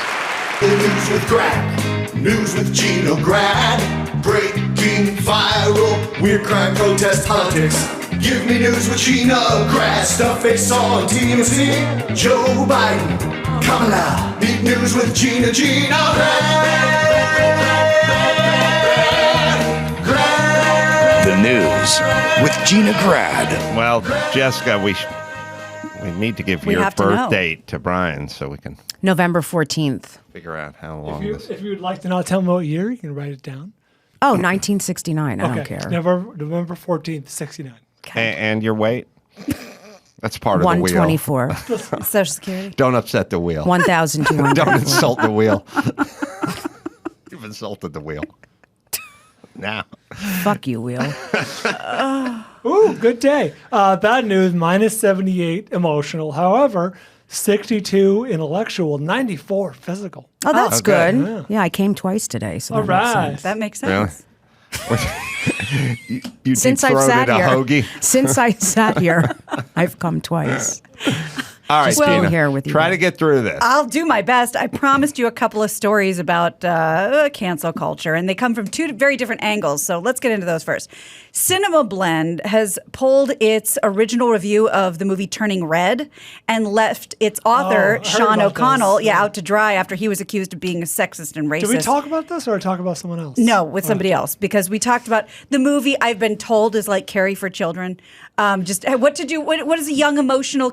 The news with Grad, news with Gina Grad, breaking viral, weird crime, protest, politics. Give me news with Gina Grad, stuff face on TMZ, Joe Biden, Kamala. Need news with Gina Grad. The news with Gina Grad. Well, Jessica, we need to give We your have to birth know. date to Brian so we can November 14th. figure out how long this. If you would like to not tell me what year, you can write it down. Oh, 1969. I don't care. November 14th, 69. And your weight? That's part of the wheel. 124. Social Security. Don't upset the wheel. 1,200. Don't insult the wheel. You've insulted the wheel. Now. Fuck you, Will. Ooh, good day. Bad news, minus 78 emotional. However, 62 intellectual, 94 physical. Oh, that's Okay. good. Yeah, I came twice today. So All that makes right. sense. That makes Really? sense. You Since I've deep-throated sat a here, hoagie? since I sat here, I've come twice. All right, Just being Gina, here with you try guys. to get through this. I'll do my best. I promised you a couple of stories about cancel culture, and they come from two very different angles. So let's get into those first. Cinema Blend has pulled its original review of the movie Turning Red and left its author, Sean O'Connell, out to dry after he was accused of being a sexist and racist. Did we talk about this or talk about someone else? No, with somebody else, because we talked about the movie. I've been told is like Carrie for children. Just what to do. What does a young, emotional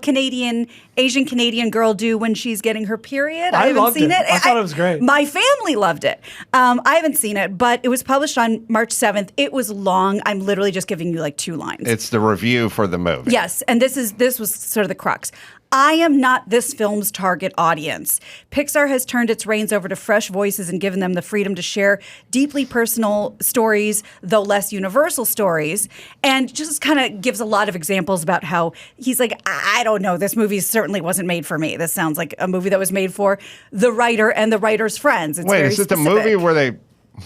Asian Canadian girl do when she's getting her period? I haven't loved seen it. I thought it was great. My family loved it. I haven't seen it, but it was published on March 7th. It was long. I'm literally just giving you like 2 lines. It's the review for the movie. Yes, and this was sort of the crux. I am not this film's target audience. Pixar has turned its reins over to fresh voices and given them the freedom to share deeply personal stories, though less universal stories, and just kind of gives a lot of examples about how he's like, I don't know, this movie certainly wasn't made for me. This sounds like a movie that was made for the writer and the writer's friends. It's Wait, very is it the specific. movie where they?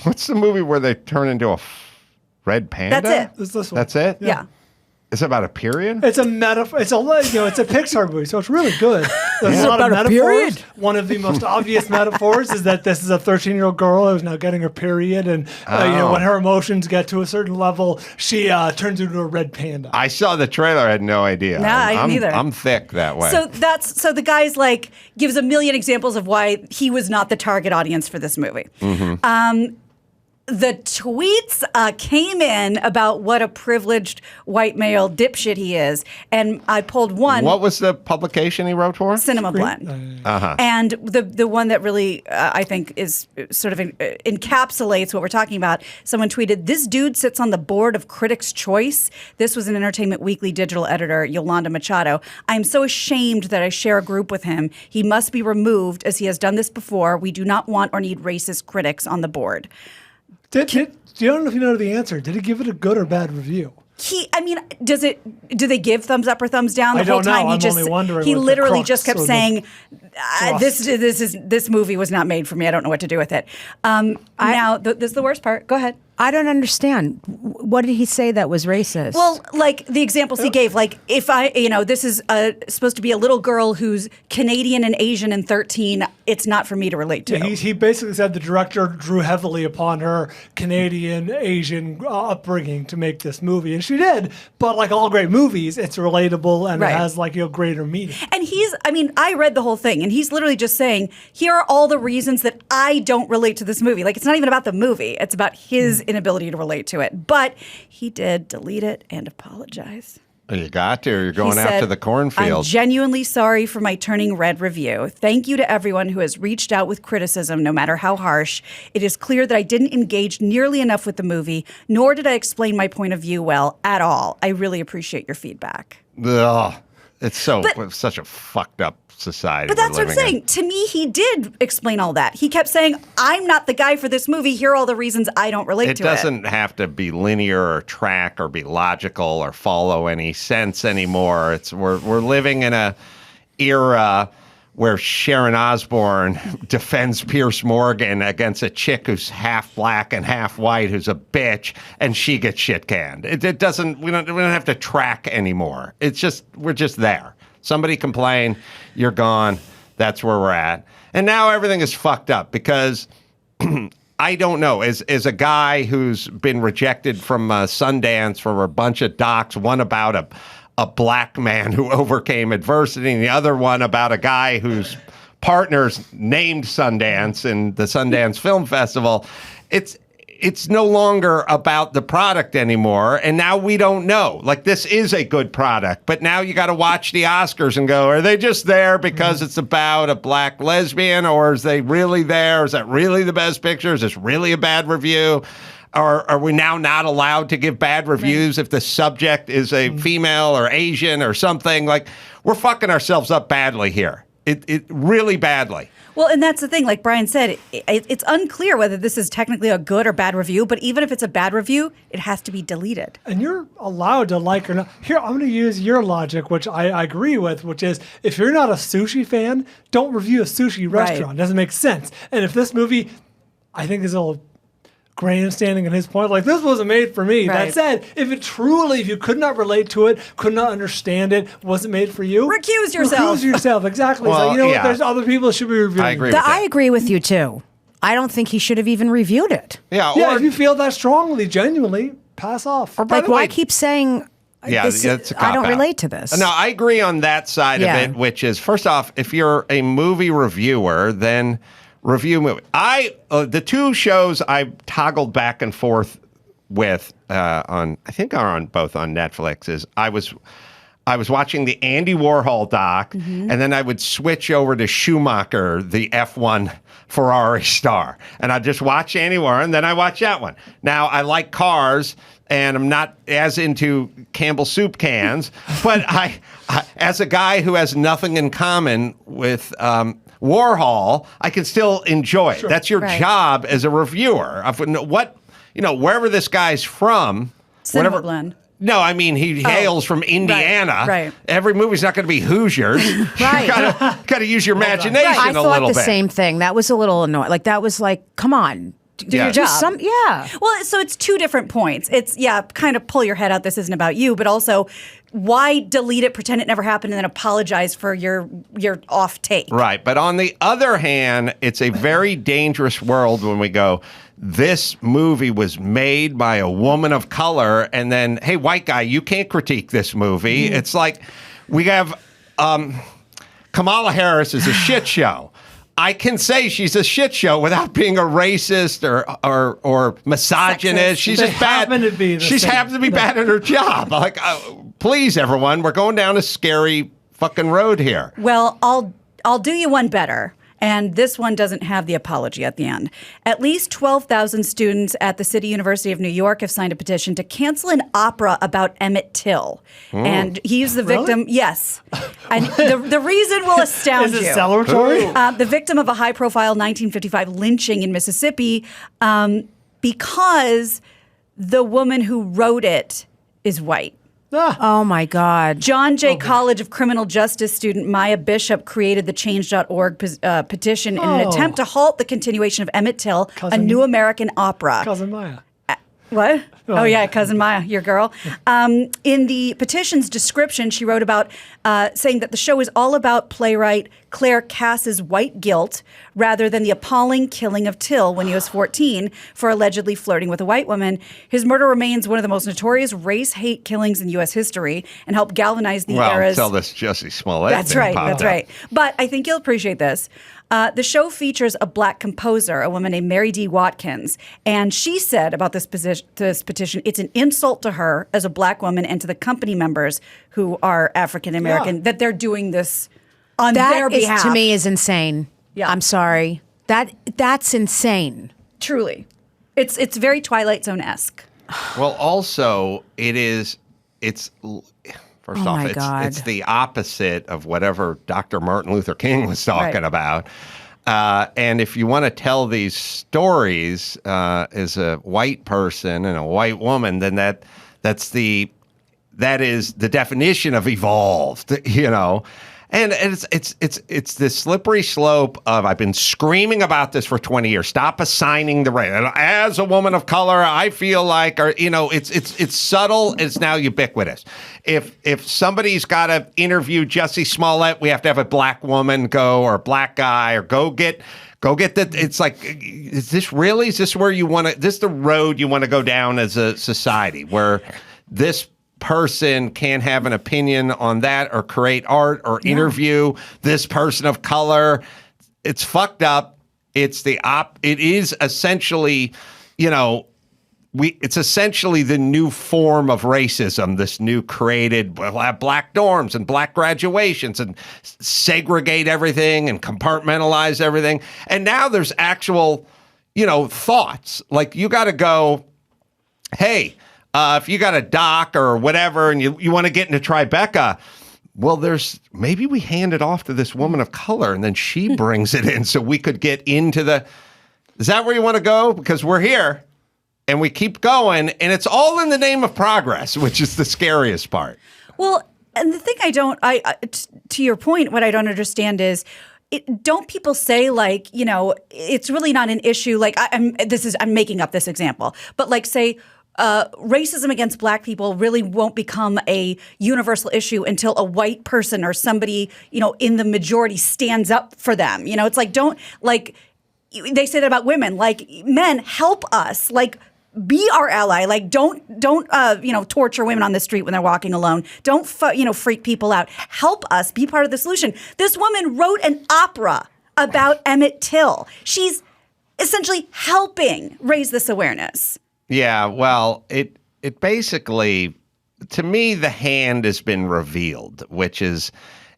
What's the movie where they turn into a red panda? That's it. It's this one. That's it. Yeah. It's about a period. It's a metaphor. It's a it's a Pixar movie, so it's really good. There's a lot of about a metaphors. period? One of the most obvious metaphors is that this is a 13-year-old girl who's now getting her period, and when her emotions get to a certain level, she turns into a red panda. I saw the trailer. I had no idea. Nah, I didn't either. I'm thick that way. So the guy's like gives a million examples of why he was not the target audience for this movie. Mm-hmm. The tweets came in about what a privileged white male dipshit he is, and I pulled one. What was the publication he wrote for? Cinema Blend. Uh-huh. And the one that really I think is sort of encapsulates what we're talking about. Someone tweeted, "This dude sits on the board of Critics' Choice." This was an Entertainment Weekly digital editor, Yolanda Machado. "I am so ashamed that I share a group with him. He must be removed as he has done this before. We do not want or need racist critics on the board." Do you don't know if you know the answer? Did he give it a good or bad review? Do they give thumbs up or thumbs down the I whole don't know. time? I'm only wondering He what the literally crux just kept or the saying, thrust. "This movie was not made for me. I don't know what to do with it." Now, this is the worst part. Go ahead. I don't understand. What did he say that was racist? Well, like the examples he gave, like if this is supposed to be a little girl who's Canadian and Asian and 13, it's not for me to relate to. Yeah, he basically said the director drew heavily upon her Canadian, Asian upbringing to make this movie, and she did. But like all great movies, it's relatable and Right. it has greater meaning. And I read the whole thing, and he's literally just saying, here are all the reasons that I don't relate to this movie. Like, it's not even about the movie. It's about his inability to relate to it. But he did delete it and apologize. You got to. You're going He out said, to the cornfield. "I'm genuinely sorry for my Turning Red review. Thank you to everyone who has reached out with criticism, no matter how harsh. It is clear that I didn't engage nearly enough with the movie, nor did I explain my point of view well at all. I really appreciate your feedback." Ugh. It's such a fucked up society. But that's we're what I'm living saying. To me, he did explain all that. He kept saying, "I'm not the guy for this movie. Here are all the reasons I don't relate It to doesn't have to be linear or track or be logical or follow any sense anymore. We're living in a era where Sharon Osbourne defends Pierce Morgan against a chick who's half black and half white, who's a bitch, and she gets shit canned. It doesn't. We don't have to track anymore. We're just there. Somebody complained, you're gone. That's where we're at. And now everything is fucked up because I don't know. As a guy who's been rejected from Sundance from a bunch of docs, one about a black man who overcame adversity, and the other one about a guy whose partners named Sundance in the Sundance Film Festival. It's no longer about the product anymore, and now we don't know. Like, this is a good product, but now you got to watch the Oscars and go, are they just there because it's about a black lesbian, or is they really there? Is that really the best picture? Is this really a bad review? Or are we now not allowed to give bad reviews if the subject is a female or Asian or something? Like, we're fucking ourselves up badly here. It really badly. Well, and that's the thing. Like Bryan said, it's unclear whether this is technically a good or bad review. But even if it's a bad review, it has to be deleted. And you're allowed to like or not. Here, I'm going to use your logic, which I agree with, which is if you're not a sushi fan, don't review a sushi restaurant. It doesn't make sense. And if this movie, I think, is a little grandstanding in his point, like this wasn't made for me. Right. That said, if you could not relate to it, could not understand it, wasn't made for you, Recuse yourself. Recuse yourself, exactly. Well, so you know yeah. what? There's other people that should be reviewing. I agree with I that. agree with you too. I don't think he should have even reviewed it. Yeah, Yeah, or, if you feel that strongly, genuinely, pass off. or by Like, the why way, keep saying? Yeah, this, it's a I don't cop-out. relate to this. No, I agree on that side Yeah. of it, which is, first off, if you're a movie reviewer, then review movie. The two shows I toggled back and forth with I think are on both on Netflix is I was watching the Andy Warhol doc, and then I would switch over to Schumacher, the F1 Ferrari star, and I'd just watch Andy Warhol, and then I watch that one. Now, I like cars, and I'm not as into Campbell soup cans, but I, as a guy who has nothing in common with Warhol, I can still enjoy it. That's your job as a reviewer. Of wherever this guy's from, Cinema whatever. blend. No, I mean he hails from Indiana. right. Every movie's not going to be Hoosiers. Right. You got to use your imagination I a thought little the bit. same thing. That was a little annoying. Like that was like, come on, do Yeah. your job. Well, so it's two different points. It's, kind of pull your head out. This isn't about you, but also why delete it, pretend it never happened, and then apologize for your off take. Right. But on the other hand, it's a very dangerous world when we go, this movie was made by a woman of color, and then, hey, white guy, you can't critique this movie. It's like we have Kamala Harris is a shit show. I can say she's a shit show without being a racist or misogynist. Sexist. She's They just bad. happen to be the She's same. happens to be bad at her job. Like, please, everyone, we're going down a scary fucking road here. Well, I'll do you one better. And this one doesn't have the apology at the end. At least 12,000 students at the City University of New York have signed a petition to cancel an opera about Emmett Till. And he's the victim. Yes. And the reason will astound Is it you. celebratory? The victim of a high-profile 1955 lynching in Mississippi because the woman who wrote it is white. Oh my God. John Jay College of Criminal Justice student Maya Bishop created the Change.org petition in an attempt to halt the continuation of Emmett Till, a new American opera. Cousin Maya. What? Oh, yeah, Cousin Maya, your girl. In the petition's description, she wrote about saying that the show is all about playwright Claire Cass's white guilt rather than the appalling killing of Till when he was 14 for allegedly flirting with a white woman. His murder remains one of the most notorious race hate killings in U.S. history and helped galvanize the era's... Tell this Jussie Smollett. That's thing right. popped That's up. right. But I think you'll appreciate this. The show features a black composer, a woman named Mary D. Watkins, and she said about this petition, it's an insult to her as a black woman and to the company members who are African American that they're doing this on their That is, behalf. to me, is insane. Yeah. I'm sorry. That's insane. Truly, it's very Twilight Zone-esque. Well, also, it's first Oh off, my God. it's the opposite of whatever Dr. Martin Luther King was talking Right. about. And if you want to tell these stories as a white person and a white woman, then that is the definition of evolved, you know. And it's this slippery slope of I've been screaming about this for 20 years. Stop assigning the race. As a woman of color, I feel like, or you know, it's subtle. It's now ubiquitous. If somebody's got to interview Jussie Smollett, we have to have a black woman go or a black guy or go get the. It's like, is this where you want to? This the road you want to go down as a society where this person can have an opinion on that or create art or interview this person of color. It's fucked up. It is essentially, you know, it's essentially the new form of racism, this new created, we'll have black dorms and black graduations and segregate everything and compartmentalize everything. And now there's actual, you know, thoughts. Like you got to go, hey, if you got a doc or whatever and you want to get into Tribeca, well, maybe we hand it off to this woman of color and then she brings it in so we could get into is that where you want to go? Because we're here and we keep going and it's all in the name of progress, which is the scariest part. Well, and the thing to your point, what I don't understand is don't people say like, it's really not an issue. Like I'm making up this example, but like say racism against Black people really won't become a universal issue until a white person or somebody, in the majority stands up for them. It's like, they say that about women, like men, help us, like be our ally. Like don't torture women on the street when they're walking alone. Don't freak people out. Help us be part of the solution. This woman wrote an opera about Emmett Till. She's essentially helping raise this awareness. Yeah, well, it basically, to me, the hand has been revealed, which is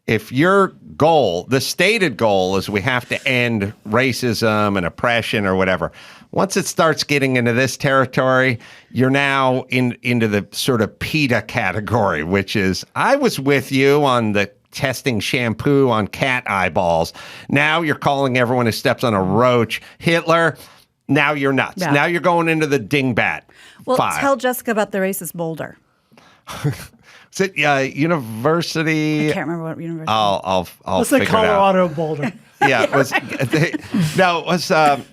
if your goal, the stated goal is we have to end racism and oppression or whatever. Once it starts getting into this territory, you're now into the sort of PETA category, which is I was with you on the testing shampoo on cat eyeballs. Now you're calling everyone who steps on a roach Hitler. Now you're nuts. Yeah. Now you're going into the dingbat Well, file. tell Jessica about the racist boulder. Is it university? I can't remember what university. I'll Let's figure say Colorado it out. Boulder. Yeah, it was. It was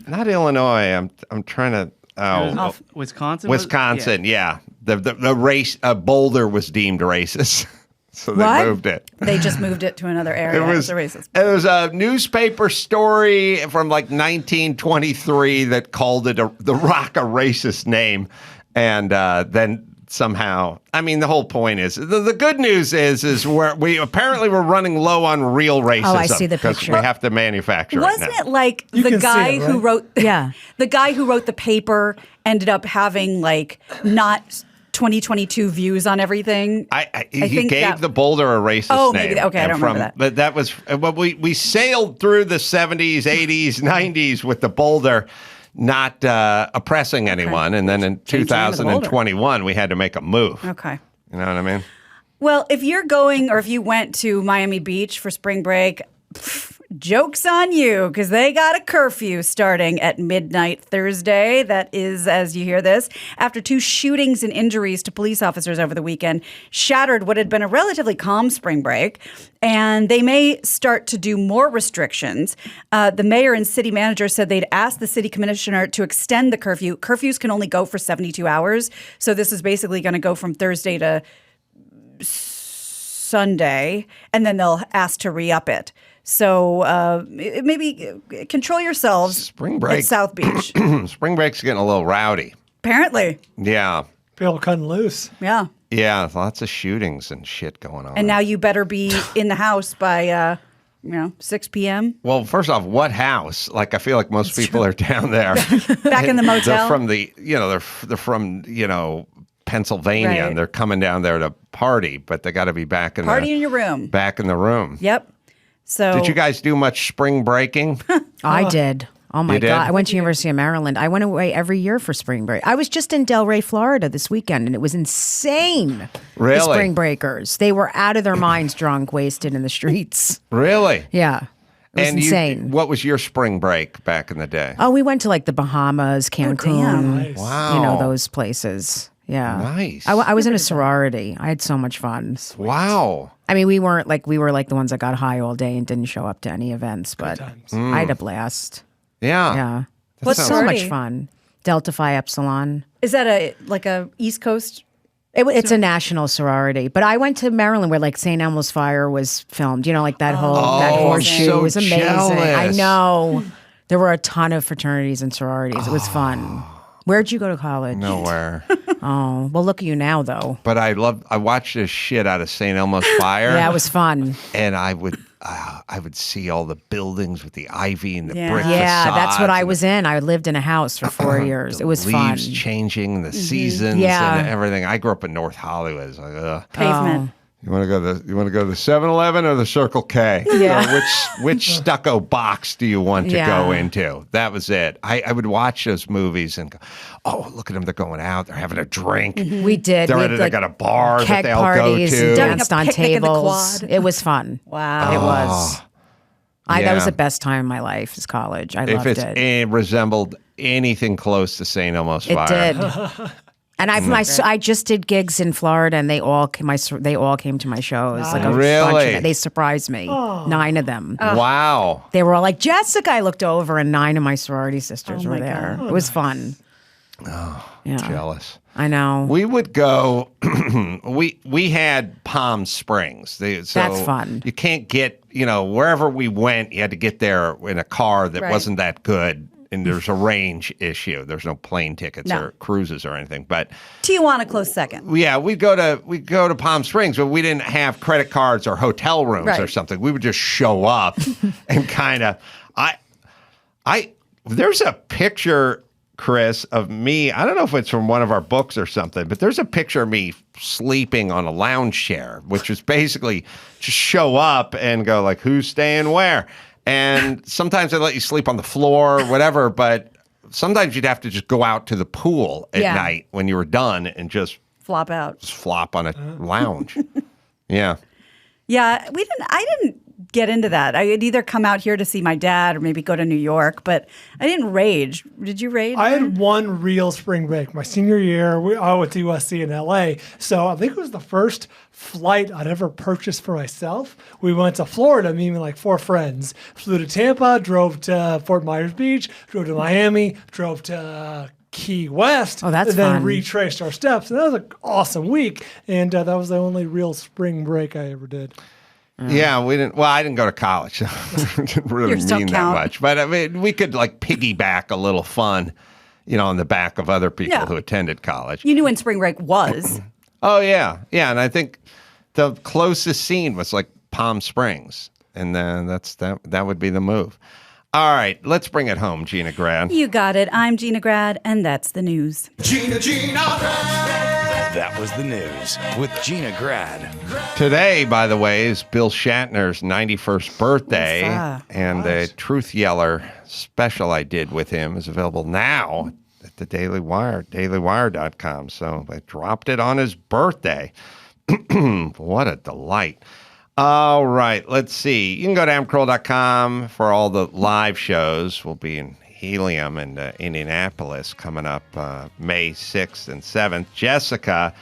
not Illinois. I'm trying to. Wisconsin. Wisconsin. Yeah. The race Boulder was deemed racist, so they moved it. They just moved it to another area. It was a racist. It was a newspaper story from like 1923 that called it the Rock a racist name, and then somehow, I mean, the whole point is the good news is we apparently we're running low on real racism. Oh, I see the because picture. we have to manufacture Wasn't it now. it like You the can see guy it, who right? wrote Yeah. the guy who wrote the paper ended up having like not 2022 views on everything? He think gave that- the Boulder a racist Oh, name. maybe okay, I and don't remember that. But that was well, we sailed through the 70s, 80s, 90s with the Boulder not oppressing anyone, and then in Changed the name of the Boulder. 2021 we had to make a move. Okay. You know what I mean? Well, if you're going or if you went to Miami Beach for spring break, joke's on you because they got a curfew starting at midnight Thursday. That is, as you hear this, after 2 shootings and injuries to police officers over the weekend shattered what had been a relatively calm spring break. And they may start to do more restrictions. The mayor and city manager said they'd asked the city commissioner to extend the curfew. Curfews can only go for 72 hours. So this is basically going to go from Thursday to Sunday, and then they'll ask to re-up it. So maybe control yourselves Spring break at South Beach. Spring break's getting a little rowdy. Apparently, Yeah. People cutting loose. yeah. Yeah, lots of shootings and shit going on. And now you better be in the house by 6 p.m. Well, first off, what house? Like, I feel like most people are down there. Back in the motel. They're from they're from, Pennsylvania, Right. and they're coming down there to party, but they got to be back in Party in your room. back in the room. Yep. So Did you guys do much spring breaking? I did. Oh my You did? God. I went to University of Maryland. I went away every year for spring break. I was just in Delray, Florida this weekend, and it was insane. Really? The spring breakers. They were out of their minds drunk, wasted in the streets. Really? Yeah. It was And insane. what was your spring break back in the day? Oh, we went to like the Bahamas, Cancun, Nice. Wow. those places. Yeah. Nice. I was in a sorority. I had so much fun. Wow. I mean, we were like the ones that got high all day and didn't show up to any events, but times. I had a blast. Yeah. Yeah. What's so sorority? much fun. Delta Phi Epsilon. Is that a East Coast? It's a national sorority, but I went to Maryland where like St. Elmo's Fire was filmed. Like that whole that Oh, horseshoe so was amazing. I jealous. know. There were a ton of fraternities and sororities. It was fun. Where'd you go to college? Nowhere. Oh, well, look at you now, though. But I watched this shit out of St. Elmo's Fire. Yeah, it was fun. And I would see all the buildings with the ivy and the Yeah. brick Yeah, that's what facades I and was in. I lived in a house for 4 years. the It was fun. leaves changing, the seasons Yeah. and everything. I grew up in North Hollywood. It's like, Pavement. you want to go to the 7-Eleven or the Circle K? Yeah. Which stucco box do you want to Yeah. go into? That was it. I would watch those movies and go, oh, look at them. They're going out. They're having a drink. We did. They got a bar that keg they all go parties, to. danced on Picnic in the tables. quad. It was fun. Wow. It was. That was Yeah. the best time in my life, is college. I If loved it. it resembled anything close to St. Elmo's It Fire. did. And I just did gigs in Florida, and they all came to my shows. Nice. Like a Really? bunch of them. They surprised me. 9 of them. Wow. They were all like, Jessica. I looked over, and 9 of my sorority sisters were there. God. It was fun. Oh, Yeah. jealous. I know. We would go. we had Palm Springs. So That's fun. You can't get wherever we went. You had to get there in a car that Right. wasn't that good. And there's a range issue. There's no plane tickets No. or cruises or anything. But Tijuana close second. yeah, we'd go to Palm Springs, but we didn't have credit cards or hotel rooms or Right. something. We would just show up and kind of. There's a picture, Chris, of me. I don't know if it's from one of our books or something, but there's a picture of me sleeping on a lounge chair, which is basically just show up and go like, who's staying where? And sometimes they let you sleep on the floor or whatever, but sometimes you'd have to just go out to the pool at night when you were done and just Flop out. flop on a lounge. Yeah. Yeah, I didn't get into that. I'd either come out here to see my dad or maybe go to New York, but I didn't rage. Did you rage? I had one real spring break. My senior year, I went to USC in LA. So I think it was the first flight I'd ever purchased for myself. We went to Florida, me and like 4 friends. Flew to Tampa, drove to Fort Myers Beach, drove to Miami, drove to Key West. Oh, that's and then fun. retraced our steps. And that was an awesome week. And that was the only real spring break I ever did. Yeah, we didn't. Well, I didn't go to college, so it didn't really Yours don't mean that count. much. But I mean, we could like piggyback a little fun, on the back of other people Yeah. who attended college. You knew when spring break was. Oh yeah, and I think the closest scene was like Palm Springs, and then that would be the move. All right, let's bring it home, Gina Grad. You got it. I'm Gina Grad, and that's the news. Gina Grad. That was the news with Gina Grad. Today, by the way, is Bill Shatner's 91st birthday, Yes, and the Truth Yeller special I did with him is available now at the Daily Wire, dailywire.com. So I dropped it on his birthday. What a delight. All right, let's see. You can go to amcroll.com for all the live shows. We'll be in Helium and Indianapolis coming up May 6th and 7th. Jessica,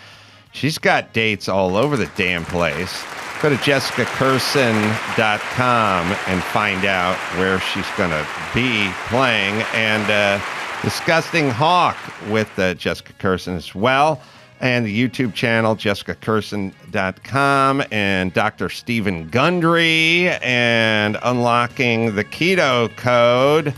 she's got dates all over the damn place. Go to jessicakirson.com and find out where she's going to be playing. And Disgusting Hawk with Jessica Kirson as well. And the YouTube channel, jessicakirson.com, and Dr. Stephen Gundry, and Unlocking the Keto Code.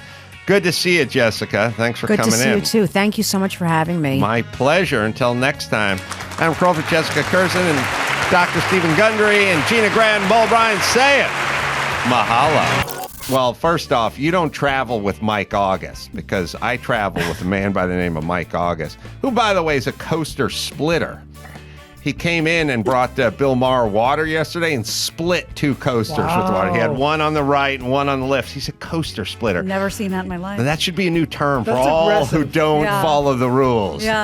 Good to see you, Jessica. Thanks for Good coming to see in. you too. Thank you so much for having me. My pleasure. Until next time, I'm Kroll for Jessica Kirson and Dr. Stephen Gundry and Gina Grad and Bull Bryan. Say it. Mahalo. Well, first off, you don't travel with Mike August, because I travel with a man by the name of Mike August, who, by the way, is a coaster splitter. He came in and brought Bill Maher water yesterday and split 2 coasters with water. He had one on the right and one on the left. He's a coaster splitter. Never seen that in my life. And that should be a new term for That's all aggressive. who don't Yeah. follow the rules. Yeah.